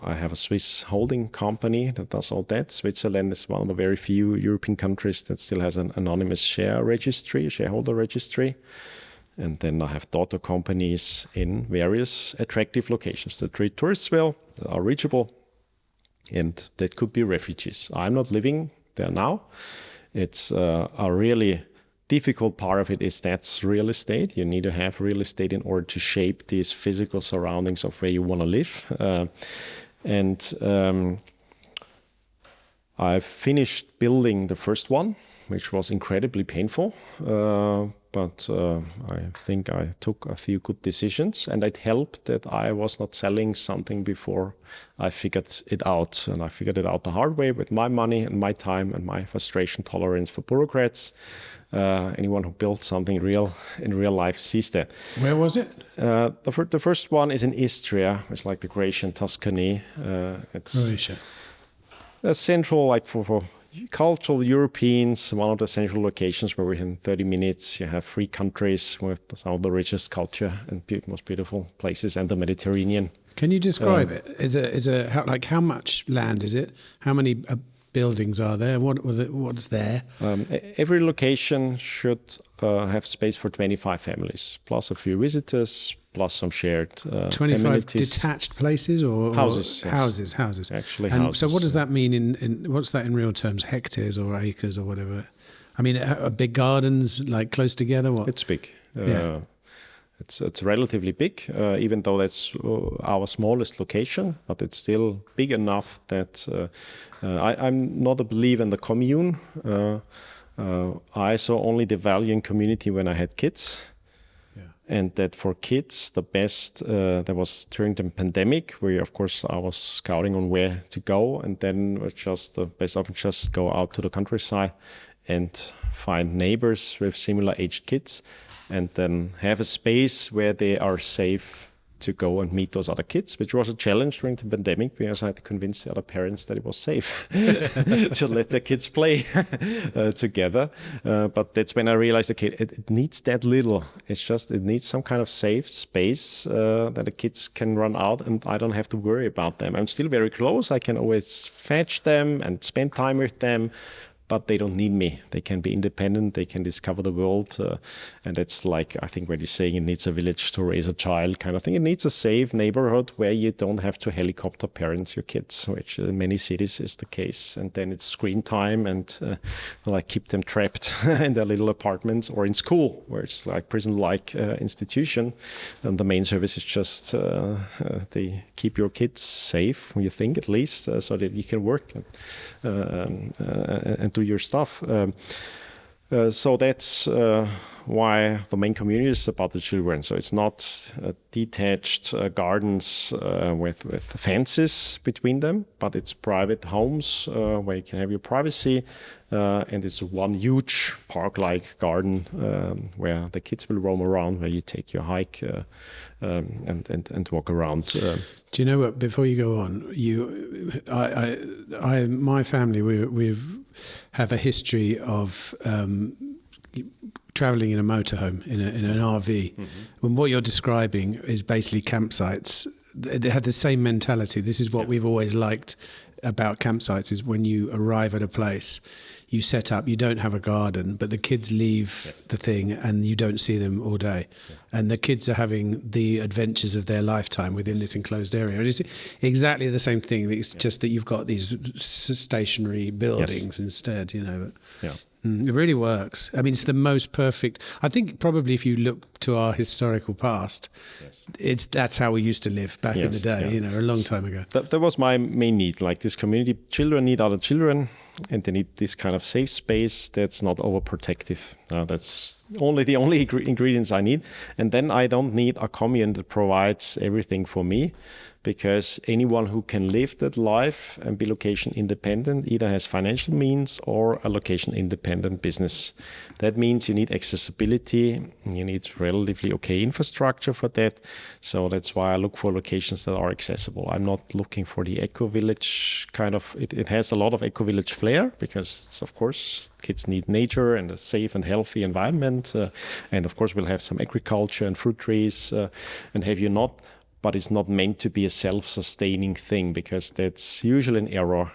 have a Swiss holding company that does all that. Switzerland is one of the very few European countries that still has an anonymous shareholder registry. And then I have daughter companies in various attractive locations that treat tourists well, that are reachable, and that could be refuges. I'm not living there now. It's a really difficult part of it is that's real estate. You need to have real estate in order to shape these physical surroundings of where you want to live. I finished building the first one, which was incredibly painful. But I think I took a few good decisions, and it helped that I was not selling something before I figured it out. And I figured it out the hard way with my money and my time and my frustration tolerance for bureaucrats. Anyone who built something real in real life sees that. Where was it? The first one is in Istria. It's like the Croatian Tuscany. It's Croatia. A central, like for cultural Europeans, one of the central locations where within 30 minutes you have 3 countries with some of the richest culture and most beautiful places, and the Mediterranean. Can you describe it? How much land is it? How many buildings are there? What's there? Every location should have space for 25 families, plus a few visitors, plus some shared 25 amenities. Detached places or houses? Yes. Houses. Actually, and houses. So what does that mean in what's that in real terms? Hectares or acres or whatever? I mean, are big gardens like close together? What? It's big. Yeah. It's relatively big, even though that's our smallest location, but it's still big enough that I'm not a believer in the commune. I saw only the value in community when I had kids. And that for kids, the best, that was during the pandemic, where of course I was scouting on where to go, and then just the best option, just go out to the countryside and find neighbors with similar aged kids, and then have a space where they are safe to go and meet those other kids, which was a challenge during the pandemic because I had to convince the other parents that it was safe to let their kids play together. But that's when I realized, okay, it needs that little. It needs some kind of safe space that the kids can run out and I don't have to worry about them. I'm still very close. I can always fetch them and spend time with them, but they don't need me. They can be independent. They can discover the world. And it's like, I think what he's saying, it needs a village to raise a child kind of thing. It needs a safe neighborhood where you don't have to helicopter parents your kids, which in many cities is the case. And then it's screen time and like keep them trapped in their little apartments or in school, where it's like prison-like institution. And the main service is just they keep your kids safe, you think at least, so that you can work and do your stuff. So that's why the main community is about the children. So it's not detached gardens with fences between them, but it's private homes where you can have your privacy. And it's one huge park-like garden where the kids will roam around, where you take your hike and walk around. Do you know what? Before you go on, my family, we have a history of traveling in a motorhome, in an RV. Mm-hmm. And what you're describing is basically campsites. They had the same mentality. This is what we've always liked about campsites, is when you arrive at a place, you set up, you don't have a garden, but the kids leave the thing and you don't see them all day. Yeah. And the kids are having the adventures of their lifetime within this enclosed area. And it's exactly the same thing. It's just that you've got these stationary buildings instead, you know. Yeah. It really works. I mean, it's the most perfect. I think probably if you look to our historical past, that's how we used to live back in the day, you know, a long time ago. That was my main need. Like this community, children need other children, and they need this kind of safe space that's not overprotective. That's the only ingredients I need. And then I don't need a commune that provides everything for me, because anyone who can live that life and be location independent either has financial means or a location independent business. That means you need accessibility, you need relatively okay infrastructure for that. So that's why I look for locations that are accessible. I'm not looking for the eco-village kind of, it has a lot of eco-village flair because it's, of course, kids need nature and a safe and healthy environment. And of course we'll have some agriculture and fruit trees and have you not. But it's not meant to be a self-sustaining thing, because that's usually an error.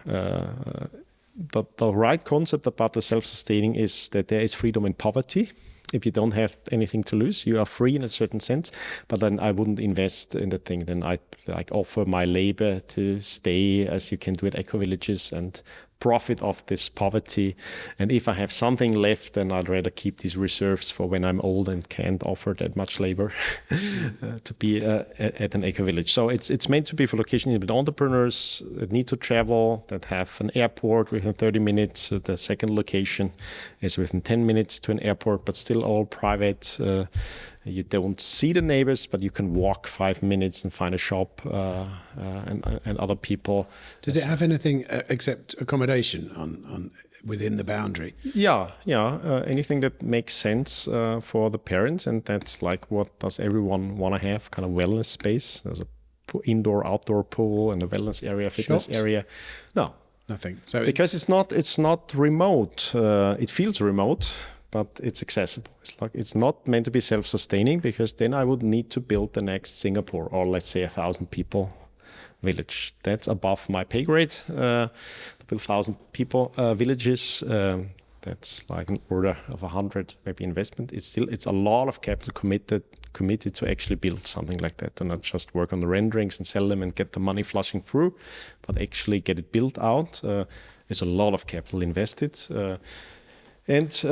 But the right concept about the self-sustaining is that there is freedom in poverty. If you don't have anything to lose, you are free in a certain sense. But then I wouldn't invest in the thing. Then I'd like offer my labor to stay, as you can do at eco-villages, and profit of this poverty. And if I have something left, then I'd rather keep these reserves for when I'm old and can't offer that much labor to be at an eco-village. So it's meant to be for location with entrepreneurs that need to travel, that have an airport within 30 minutes. The second location is within 10 minutes to an airport, but still all private. You don't see the neighbors, but you can walk 5 minutes and find a shop and other people. Does it have anything except accommodation on within the boundary? Yeah. Anything that makes sense for the parents, and that's like what does everyone want to have, kind of wellness space. There's a indoor-outdoor pool and a wellness area, fitness Shops? Area. No. Nothing. So because it's not remote. It feels remote, but it's accessible. It's not meant to be self-sustaining, because then I would need to build the next Singapore, or let's say 1,000 people village. That's above my pay grade. To build 1,000 people villages, that's like an order of 100 maybe investment. It's a lot of capital committed to actually build something like that, to not just work on the renderings and sell them and get the money flushing through, but actually get it built out. There's a lot of capital invested. And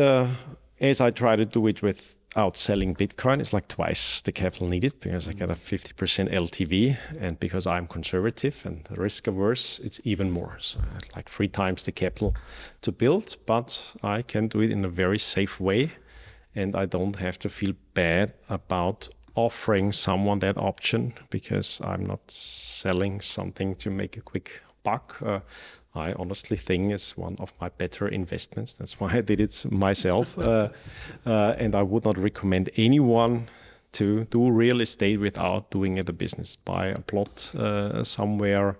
as I try to do it without selling Bitcoin, it's like twice the capital needed, because I get a 50% LTV, and because I'm conservative and risk averse, it's even more. So I have like 3 times the capital to build, but I can do it in a very safe way, and I don't have to feel bad about offering someone that option, because I'm not selling something to make a quick buck. I honestly think it's one of my better investments. That's why I did it myself. And I would not recommend anyone to do real estate without doing it a business. Buy a plot somewhere,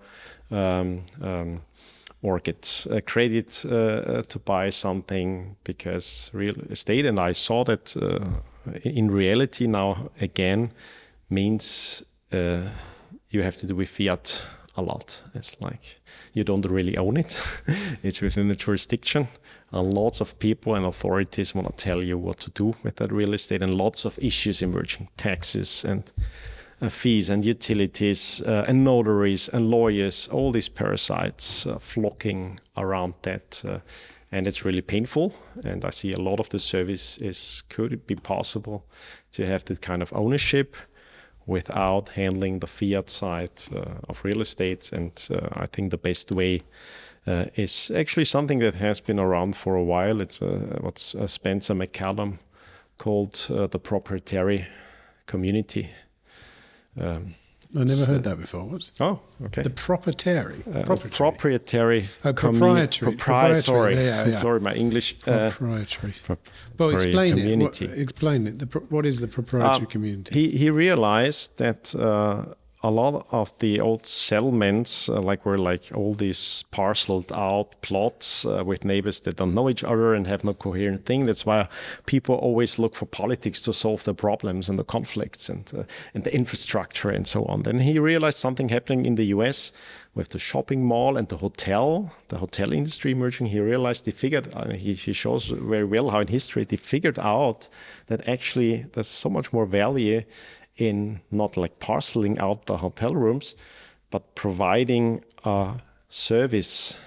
or get credit to buy something, because real estate, and I saw that in reality now again, means you have to do with fiat a lot. It's like you don't really own it. It's within the jurisdiction. Lots of people and authorities want to tell you what to do with that real estate, and lots of issues emerging, taxes and fees and utilities and notaries and lawyers, all these parasites flocking around that. And it's really painful. And I see a lot of the service could it be possible to have that kind of ownership without handling the fiat side of real estate. And I think the best way is actually something that has been around for a while. It's what Spencer McCallum called the proprietary community. I never heard that before. What's Oh, okay. the proprietary? Proprietary. Proprietary. Sorry, Yeah. sorry, my English. Proprietary. Well, explain community. it. Explain it. What is the proprietary community? He realized that a lot of the old settlements, were all these parceled out plots with neighbors that don't know each other and have no coherent thing. That's why people always look for politics to solve their problems and the conflicts and the infrastructure and so on. Then he realized something happening in the US with the shopping mall and the hotel industry emerging. He realized he shows very well how in history they figured out that actually there's so much more value in not like parceling out the hotel rooms, but providing a service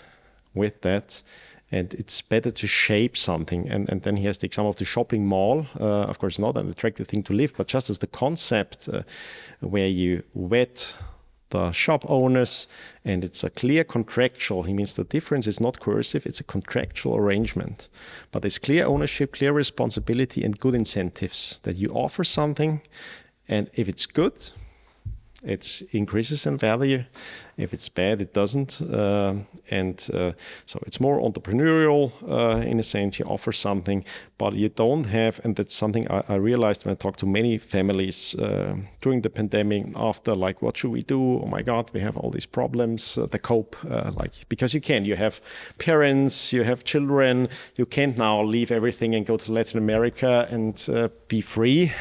with that. And it's better to shape something. And then he has the example of the shopping mall. Of course, not an attractive thing to live, but just as the concept where you vet the shop owners, and it's a clear contractual. He means the difference is not coercive, it's a contractual arrangement. But there's clear ownership, clear responsibility, and good incentives that you offer something. And if it's good, it increases in value. If it's bad, it doesn't. So it's more entrepreneurial in a sense. You offer something, but you don't have, and that's something I realized when I talked to many families during the pandemic, after what should we do? Oh my God, we have all these problems, the cope, because you have parents, you have children, you can't now leave everything and go to Latin America and be free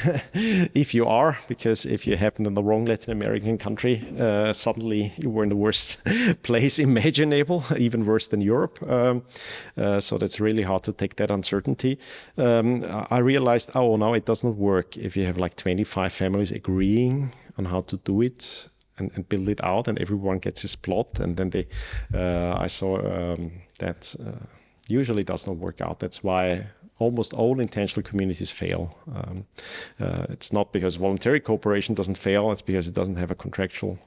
if you are, because if you happen in the wrong Latin American country, suddenly you were in the worst place imaginable, even worse than Europe. So that's really hard to take that uncertainty. I realized, now it does not work if you have 25 families agreeing on how to do it and build it out, and everyone gets his plot, and then I saw that usually does not work out. That's why almost all intentional communities fail. It's not because voluntary cooperation doesn't fail, it's because it doesn't have a contractual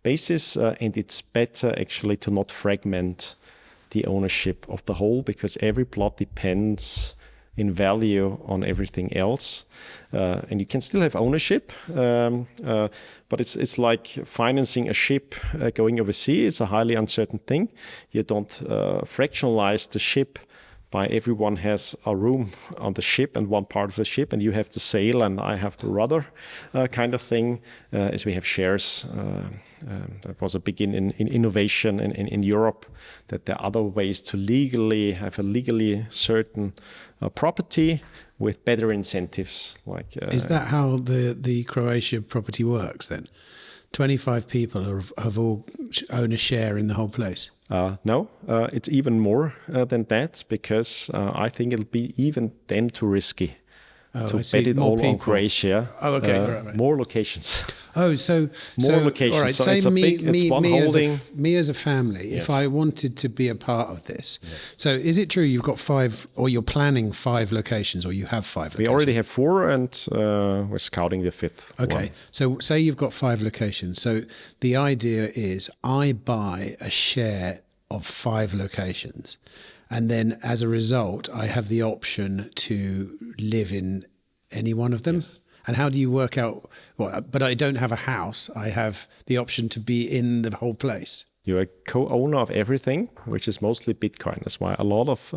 basis, and it's better actually to not fragment the ownership of the whole, because every plot depends in value on everything else. And you can still have ownership, but it's like financing a ship going overseas. It's a highly uncertain thing. You don't fractionalize the ship by everyone has a room on the ship and one part of the ship, and you have the sail and I have the rudder kind of thing, as we have shares. That was a big in innovation in Europe, that there are other ways to legally have a legally certain property with better incentives. Is that how the Croatia property works then? 25 people have all own a share in the whole place? No, it's even more than that, because I think it'll be even then too risky to bet it all on Croatia. Oh, okay. Right. More locations. Oh, so more locations. All right, so say it's one holding. Me as a family, Yes. if I wanted to be a part of this. Yes. So is it true you've got 5, or you're planning 5 locations, or you have 5 locations? We already have 4, and we're scouting the 5th. Okay, one. so say you've got 5 locations. So the idea is I buy a share of 5 locations, and then as a result, I have the option to live in any one of them. Yes. And how do you work out? Well, but I don't have a house. I have the option to be in the whole place. You're a co-owner of everything, which is mostly Bitcoin. That's why a lot of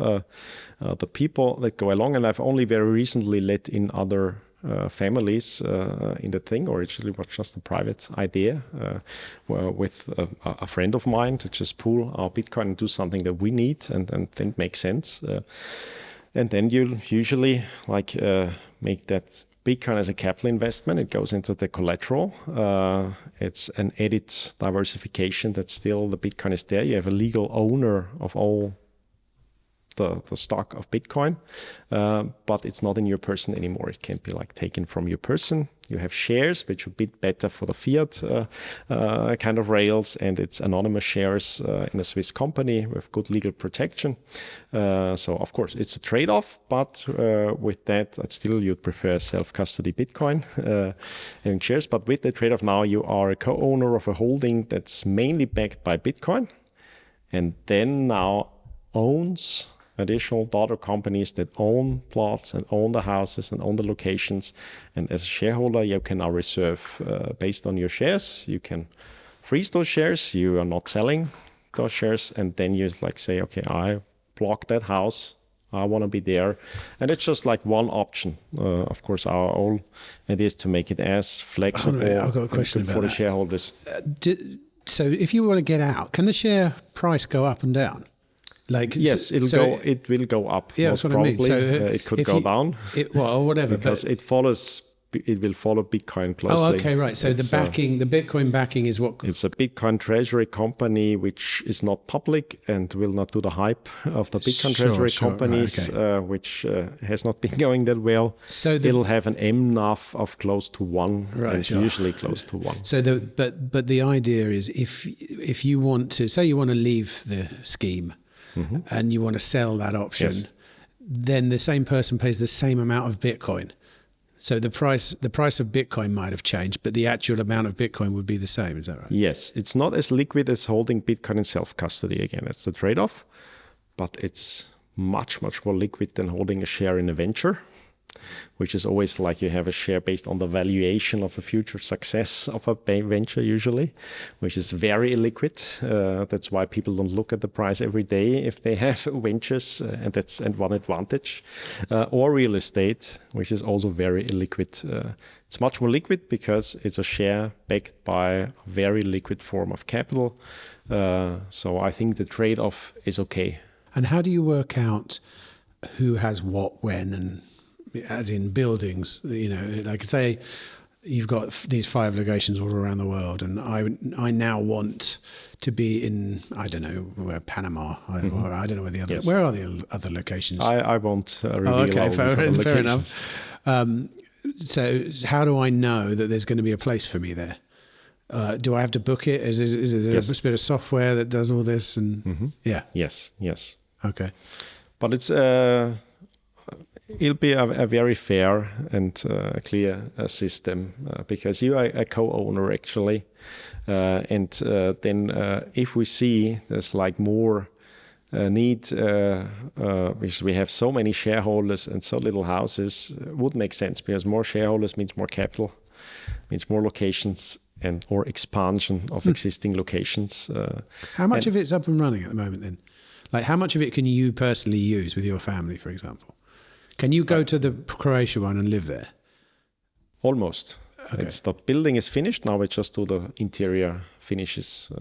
the people that go along, and I've only very recently let in other families in the thing. Originally, it was just a private idea with a friend of mine to just pool our Bitcoin and do something that we need and think makes sense. And then you usually make that Bitcoin as a capital investment. It goes into the collateral. It's an added diversification that still the Bitcoin is there. You have a legal owner of all the stock of Bitcoin, but it's not in your person anymore. It can't be taken from your person. You have shares, which are a bit better for the fiat kind of rails, and it's anonymous shares in a Swiss company with good legal protection. So of course it's a trade-off, but with that, still you'd prefer self-custody Bitcoin having shares. But with the trade-off now, you are a co-owner of a holding that's mainly backed by Bitcoin, and then now owns additional daughter companies that own plots and own the houses and own the locations. And as a shareholder, you can now reserve based on your shares. You can freeze those shares. You are not selling those shares. And then you say, okay, I block that house. I want to be there. And it's just one option. Of course, our whole idea is to make it as flexible I've got a question for the shareholders. So if you want to get out, can the share price go up and down? Yes, it will go up. Yeah, that's what probably. I mean. So it could go down. Whatever. Because it will follow Bitcoin closely. Oh, okay, right. So the Bitcoin backing is what? It's a Bitcoin treasury company which is not public and will not do the hype of the Bitcoin treasury companies, right, okay. which has not been going that well. So it'll have an MNAV of close to 1, right, and usually close to 1. So but the idea is if you want to say you want to leave the scheme. Mm-hmm. And you want to sell that option, yes, then the same person pays the same amount of Bitcoin. So the price of Bitcoin might have changed, but the actual amount of Bitcoin would be the same. Is that right? Yes. It's not as liquid as holding Bitcoin in self-custody. Again, that's the trade-off. But it's much, much more liquid than holding a share in a venture, which is always you have a share based on the valuation of a future success of a venture usually, which is very illiquid. That's why people don't look at the price every day if they have ventures, and that's one advantage. Or real estate, which is also very illiquid. It's much more liquid because it's a share backed by a very liquid form of capital. So I think the trade-off is okay. And how do you work out who has what when, and as in buildings, say you've got these 5 locations all around the world, and I now want to be in, I don't know, where Panama, or I don't know where the other, yes, where are the other locations? I won't reveal all these other locations. Fair enough. So how do I know that there's going to be a place for me there? Do I have to book it? Is there yes, a bit of software that does all this? And mm-hmm. Yeah. Yes. Okay. But it's it'll be a very fair and clear system because you are a co-owner actually, and then if we see there's more need, because we have so many shareholders and so little houses, would make sense because more shareholders means more capital, means more locations and or expansion of existing locations. How much of it's up and running at the moment then? How much of it can you personally use with your family, for example? Can you go to the Croatia one and live there? Almost. Okay. The building is finished. Now we just do the interior finishes,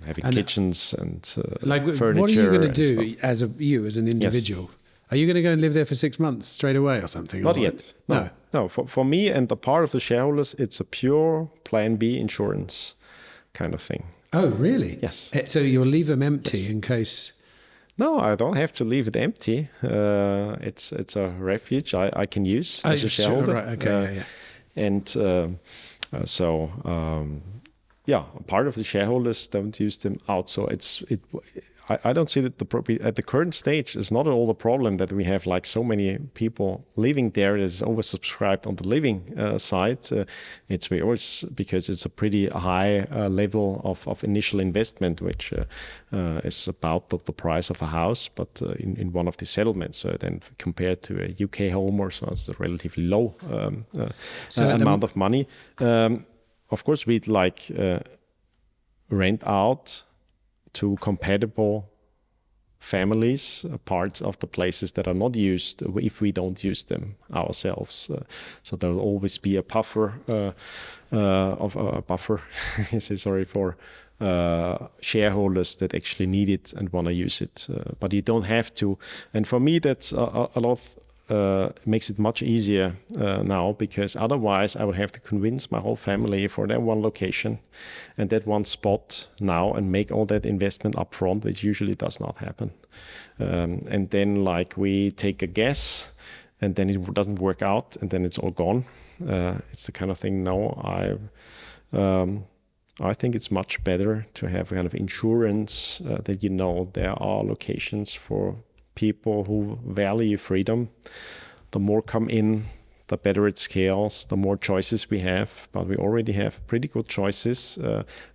having kitchens and furniture. What are you going to do as an individual? Yes. Are you going to go and live there for 6 months straight away or something? Not yet. No. For me and the part of the shareholders, it's a pure Plan B insurance kind of thing. Oh, really? Yes. So you'll leave them empty in case... No, I don't have to leave it empty. It's a refuge I can use as a shareholder. Right. Okay. And part of the shareholders don't use them out. So I don't see that at the current stage is not at all the problem that we have so many people living there. It's oversubscribed on the living side. It's because it's a pretty high level of initial investment, which is about the price of a house, but in one of the settlements. So then compared to a UK home or so, it's a relatively low amount of money. Of course, we'd rent out to compatible families, parts of the places that are not used if we don't use them ourselves. So there will always be a buffer for shareholders that actually need it and want to use it, but you don't have to. And for me, that's a lot. Makes it much easier now, because otherwise I would have to convince my whole family for that one location and that one spot now and make all that investment up front, which usually does not happen. And then like we take a guess and then it doesn't work out and then it's all gone. It's the kind of thing now I think it's much better to have kind of insurance that there are locations for people who value freedom. The more come in, the better it scales, the more choices we have. But we already have pretty good choices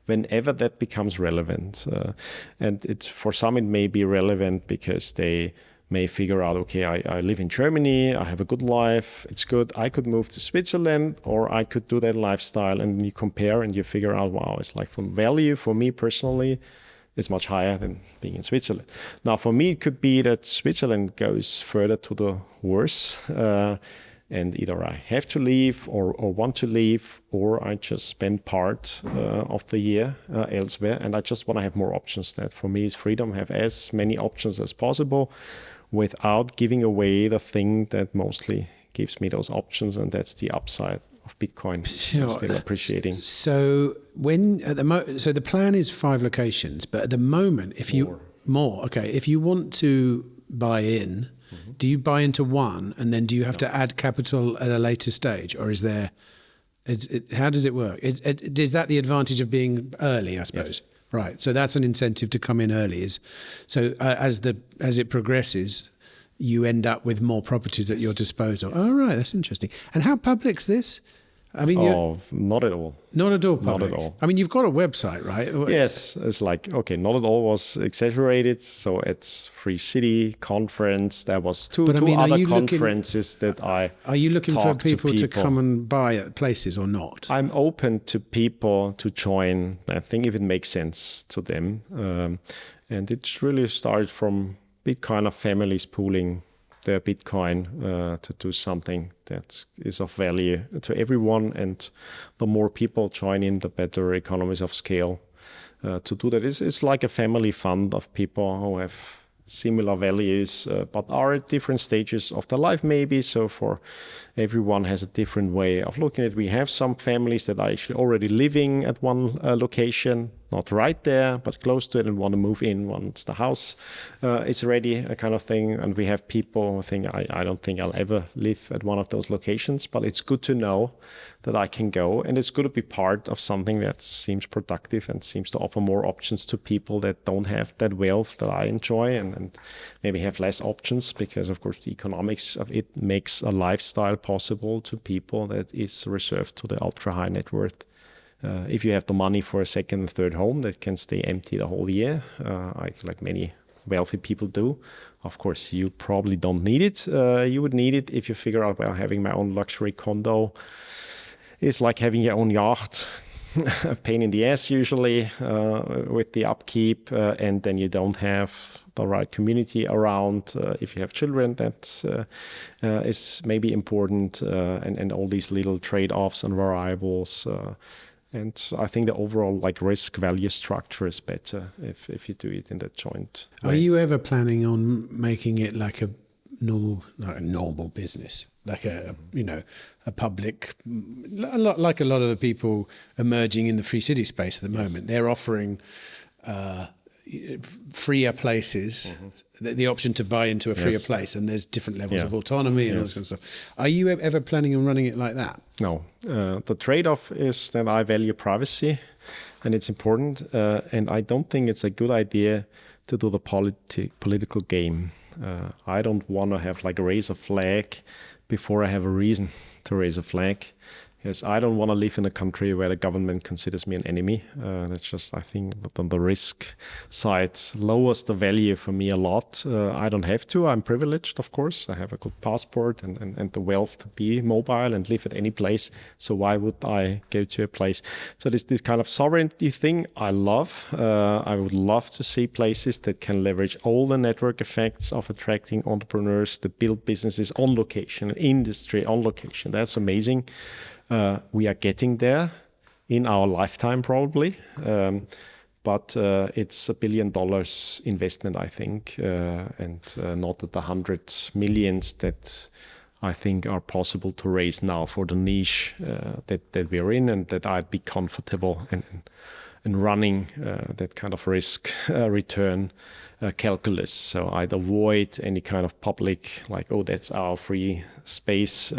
whenever that becomes relevant. And for some it may be relevant because they may figure out, okay, I live in Germany, I have a good life, it's good, I could move to Switzerland, or I could do that lifestyle. And you compare and you figure out, wow, it's like from value for me personally, it's much higher than being in Switzerland. Now, for me, it could be that Switzerland goes further to the worse, and either I have to leave or want to leave, or I just spend part of the year elsewhere, and I just want to have more options. That for me is freedom, have as many options as possible without giving away the thing that mostly gives me those options, and that's the upside of Bitcoin. Sure. Still appreciating. So so the plan is 5 locations, but at the moment, if you want to buy in, do you buy into one and then do you have to add capital at a later stage, or is there? How does it work? Is that the advantage of being early? I suppose. Yes. Right. So that's an incentive to come in early. As it progresses, you end up with more properties at your disposal. Oh, right. That's interesting. And how public's this? I mean, not at all. Not at all public. Not at all. I mean, you've got a website, right? Yes. It's like, okay, not at all was exaggerated. So at Free City conference, there was two other conferences that I Are you looking for people to come and buy at places or not? I'm open to people to join, I think, if it makes sense to them. And it really started from Bitcoin of families pooling their Bitcoin to do something that is of value to everyone. And the more people join in, the better economies of scale to do that. It's like a family fund of people who have similar values, but are at different stages of their life maybe. So for everyone has a different way of looking at it. We have some families that are actually already living at one location, not right there, but close to it, and want to move in once the house is ready, a kind of thing. And we have people who think, I don't think I'll ever live at one of those locations, but it's good to know that I can go. And it's good to be part of something that seems productive and seems to offer more options to people that don't have that wealth that I enjoy, and maybe have less options, because of course the economics of it makes a lifestyle possible to people that is reserved to the ultra high net worth. If you have the money for a second and third home that can stay empty the whole year, like many wealthy people do, of course you probably don't need it. You would need it if you figure out, well, having my own luxury condo is like having your own yacht. A pain in the ass usually with the upkeep, and then you don't have the right community around. If you have children, that is maybe important, and all these little trade-offs and variables. And I think the overall risk value structure is better if you do it in that joint way. Are you ever planning on making it like a normal business, like a public, like a lot of the people emerging in the free city space at the moment? They're offering freer places, the option to buy into a freer place, and there's different levels of autonomy and all this kind of stuff. Are you ever planning on running it like that? No. The trade-off is that I value privacy, and it's important, and I don't think it's a good idea to do the political game. I don't want to have raise a flag before I have a reason to raise a flag. Yes, I don't want to live in a country where the government considers me an enemy. That's just, I think, on the risk side lowers the value for me a lot. I don't have to. I'm privileged, of course. I have a good passport and the wealth to be mobile and live at any place. So why would I go to a place? So this kind of sovereignty thing I love. I would love to see places that can leverage all the network effects of attracting entrepreneurs to build businesses on location, industry on location. That's amazing. We are getting there in our lifetime, probably. But it's $1 billion investment, I think, and not at the 100 millions that I think are possible to raise now for the niche that we're in, and that I'd be comfortable in running that kind of risk return calculus. So I'd avoid any kind of public, like, oh, that's our free space,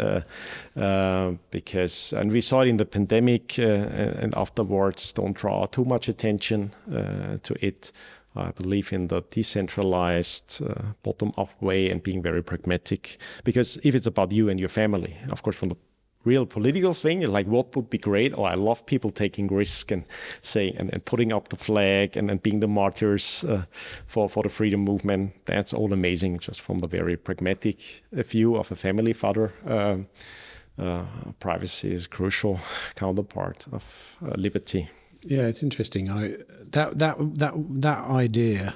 because, and we saw it in the pandemic and afterwards, don't draw too much attention to it. I believe in the decentralized, bottom-up way and being very pragmatic. Because if it's about you and your family, of course, from the real political thing, like what would be great, I love people taking risk and saying and putting up the flag and being the martyrs for the freedom movement. That's all amazing, just from the very pragmatic view of a family father. Privacy is a crucial counterpart of liberty. Yeah, it's interesting. That idea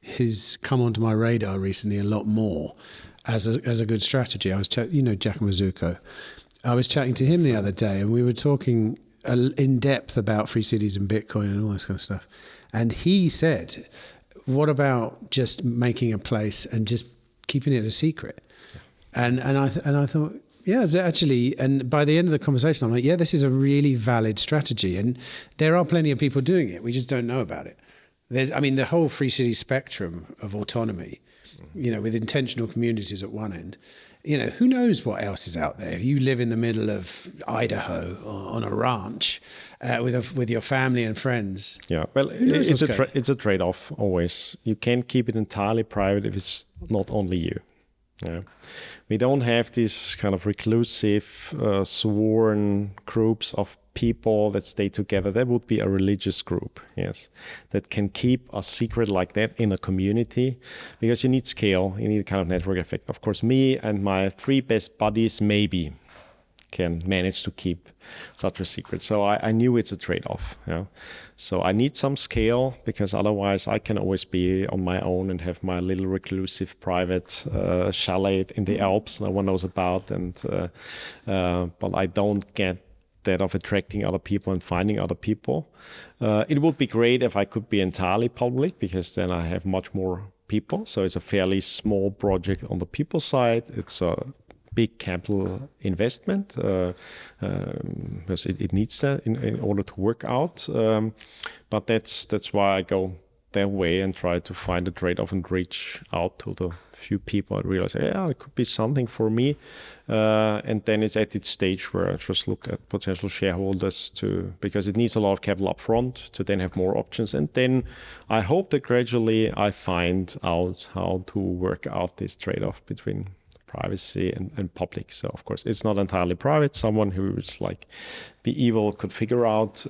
has come onto my radar recently a lot more as a good strategy. I was Giacomo Zucco. I was chatting to him the other day, and we were talking in depth about free cities and Bitcoin and all this kind of stuff. And he said, "What about just making a place and just keeping it a secret?" And I thought, yeah, actually. And by the end of the conversation, I'm like, yeah, this is a really valid strategy, and there are plenty of people doing it. We just don't know about it. The whole free city spectrum of autonomy, with intentional communities at one end. Who knows what else is out there? If you live in the middle of Idaho or on a ranch with your family and friends. Yeah, well, it's a trade-off always. You can't keep it entirely private if it's not only you. Yeah. We don't have these kind of reclusive, sworn groups of people that stay together. That would be a religious group, yes, that can keep a secret like that in a community, because you need scale, you need a kind of network effect. Of course, me and my 3 best buddies maybe can manage to keep such a secret. So I knew it's a trade-off. Yeah. So I need some scale, because otherwise I can always be on my own and have my little reclusive private chalet in the Alps no one knows about. But I don't get that of attracting other people and finding other people. It would be great if I could be entirely public, because then I have much more people. So it's a fairly small project on the people side. It's a big capital investment, because it needs that in order to work out. But that's why I go that way and try to find a trade-off and reach out to the few people. I realize, yeah, it could be something for me. And then it's at its stage where I just look at potential shareholders because it needs a lot of capital up front to then have more options. And then I hope that gradually I find out how to work out this trade-off between privacy and public. So of course it's not entirely private. Someone who is like be evil could figure out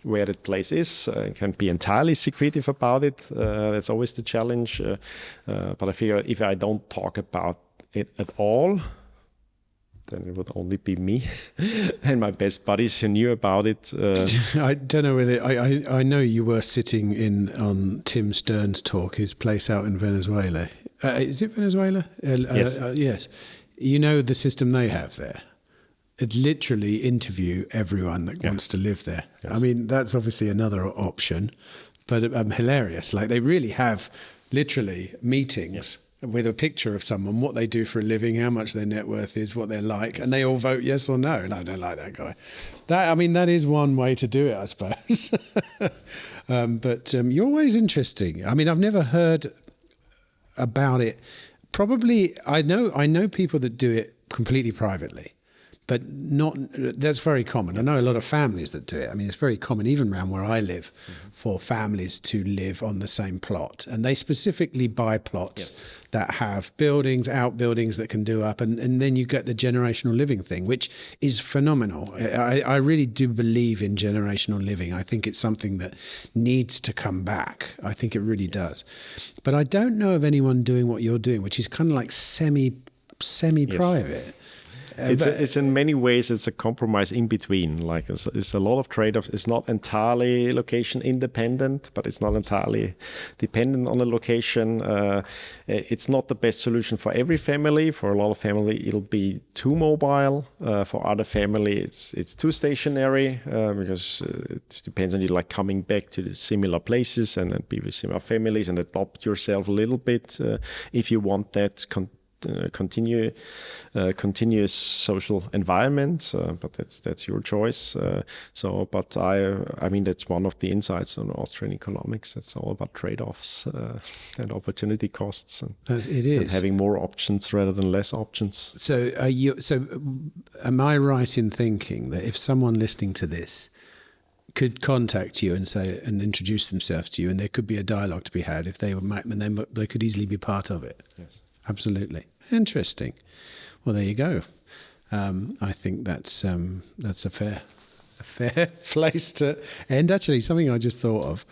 where that place is, can be entirely secretive about it. That's always the challenge. But I figure if I don't talk about it at all, then it would only be me and my best buddies who knew about it. I don't know whether I know you were sitting in on Tim Stern's talk, his place out in Venezuela. Is it Venezuela? Yes. Yes. You know the system they have there. It literally interview everyone that wants to live there. Yes. I mean, that's obviously another option, but hilarious. Like they really have literally meetings with a picture of someone, what they do for a living, how much their net worth is, what they're like, and they all vote yes or no. No, I don't like that guy. That is one way to do it, I suppose. But you're always interesting. I mean, I've never heard about it. Probably, I know people that do it completely privately, but not. That's very common. I know a lot of families that do it. I mean, it's very common, even around where I live, for families to live on the same plot, and they specifically buy plots that have buildings, outbuildings that can do up, and then you get the generational living thing, which is phenomenal. I really do believe in generational living. I think it's something that needs to come back. I think it really does. But I don't know of anyone doing what you're doing, which is kind of like semi-private. It's in many ways it's a compromise in between. Like it's a lot of trade-offs. It's not entirely location independent, but it's not entirely dependent on a location. It's not the best solution for every family. For a lot of family, it'll be too mobile. For other family, it's too stationary because it depends on you like coming back to the similar places and be with similar families and adopt yourself a little bit if you want that continuous social environment, but that's your choice. But I mean that's one of the insights on Austrian economics. It's all about trade-offs and opportunity costs. It is, and having more options rather than less options. So am I right in thinking that if someone listening to this could contact you and say and introduce themselves to you, and there could be a dialogue to be had if they could easily be part of it? Yes. Absolutely. Interesting. Well, there you go. I think that's a fair place to end. Actually, something I just thought of.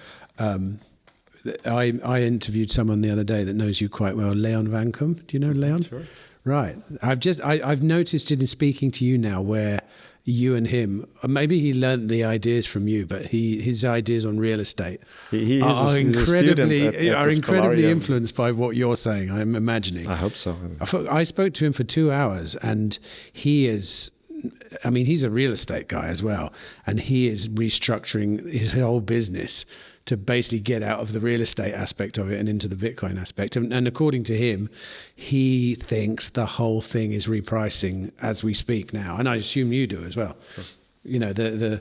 I interviewed someone the other day that knows you quite well, Leon Vancombe. Do you know Leon? Sure. Right. I've noticed it in speaking to you now, where you and him, maybe he learned the ideas from you, but his ideas on real estate are incredibly influenced by what you're saying, I'm imagining. I hope so. I spoke to him for 2 hours, and he's a real estate guy as well, and he is restructuring his whole business to basically get out of the real estate aspect of it and into the Bitcoin aspect. And according to him, he thinks the whole thing is repricing as we speak now. And I assume you do as well. Sure. You know, the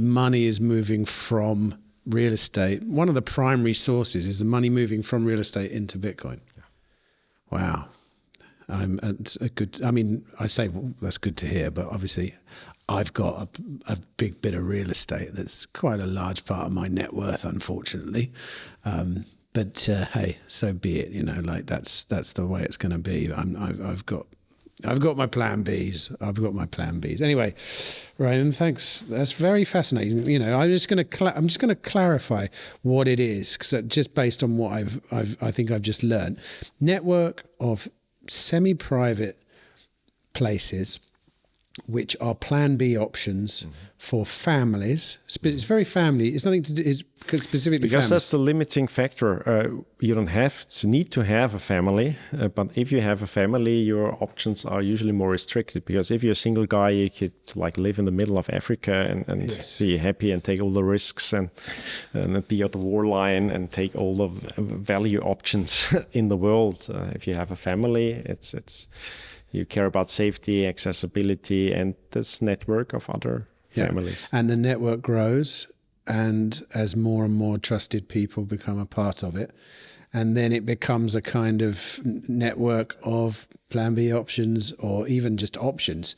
money is moving from real estate. One of the primary sources is the money moving from real estate into Bitcoin. Yeah. Wow. It's a good, I say, well, that's good to hear, but obviously I've got a big bit of real estate that's quite a large part of my net worth, unfortunately. But hey, so be it. You know, like that's the way it's going to be. I've got my plan Bs. Anyway, Rahim, thanks. That's very fascinating. You know, I'm just going to clarify what it is, because just based on what I think I've just learned, network of semi-private places which are plan B options for families. It's very family. It's nothing to do. It's specifically because families. That's the limiting factor. You don't need to have a family, but if you have a family, your options are usually more restricted. Because if you're a single guy, you could like live in the middle of Africa and Yes. be happy and take all the risks and be at the war line and take all the value options in the world. If you have a family, it's you care about safety, accessibility, and this network of other families. And the network grows, and as more and more trusted people become a part of it, and then it becomes a kind of network of plan B options, or even just options.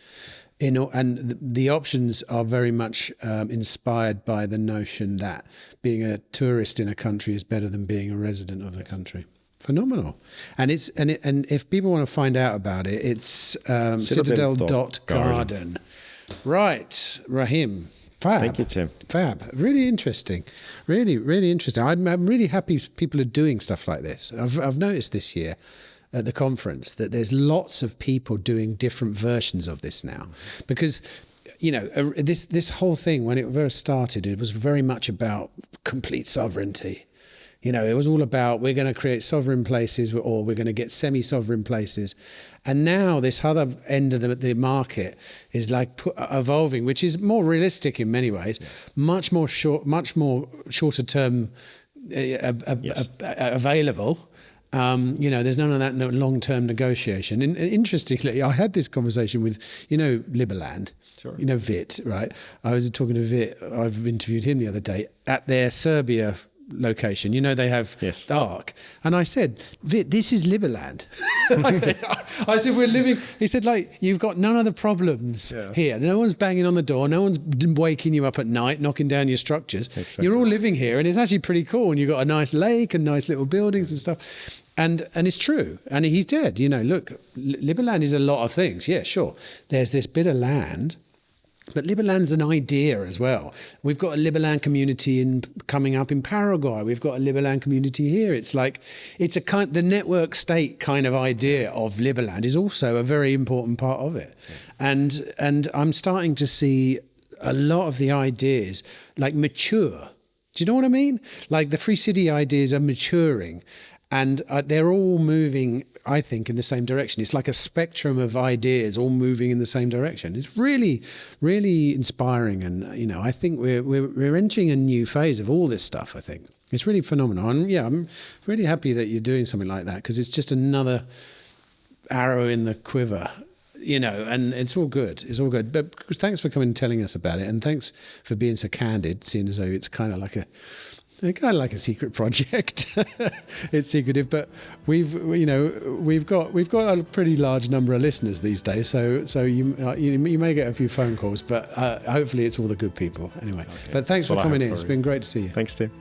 And the options are very much inspired by the notion that being a tourist in a country is better than being a resident of the country. Phenomenal. And if people want to find out about it, it's Citadel.garden. Right, Rahim. Fab. Thank you, Tim. Fab. Really interesting. Really, really interesting. I'm really happy people are doing stuff like this. I've noticed this year at the conference that there's lots of people doing different versions of this now, because you know, this whole thing, when it first started, it was very much about complete sovereignty. You know, it was all about, we're going to create sovereign places, or we're going to get semi-sovereign places. And now this other end of the market is like evolving, which is more realistic in many ways, much more shorter term available. You know, there's none of that long-term negotiation. And interestingly, I had this conversation with, you know, Liberland, Sure. you know, Vit, right? I was talking to Vit, I've interviewed him the other day at their Serbia location. You know, they have Yes. dark. And I said, this is Liberland. I said, we're living. He said, like, you've got none of the problems here. No one's banging on the door. No one's waking you up at night, knocking down your structures. Exactly. You're all living here, and it's actually pretty cool. And you've got a nice lake and nice little buildings and stuff. And it's true. And he said, you know, look, Liberland is a lot of things. Yeah, sure. There's this bit of land, but Liberland's an idea as well. We've got a Liberland community coming up in Paraguay. We've got a Liberland community here. It's like, it's a kind, the network state kind of idea of Liberland is also a very important part of it. Yeah. And I'm starting to see a lot of the ideas like mature. Do you know what I mean? Like the free city ideas are maturing. And they're all moving, I think, in the same direction. It's like a spectrum of ideas all moving in the same direction. It's really, really inspiring. And, you know, I think we're entering a new phase of all this stuff, I think. It's really phenomenal. And, yeah, I'm really happy that you're doing something like that because it's just another arrow in the quiver, you know, and it's all good. It's all good. But thanks for coming and telling us about it. And thanks for being so candid, seeing as though it's kind of like a secret project. It's secretive, but we've got a pretty large number of listeners these days. So you may get a few phone calls, but hopefully it's all the good people anyway. Okay. But thanks for coming in. It's been great to see you. Thanks, Tim.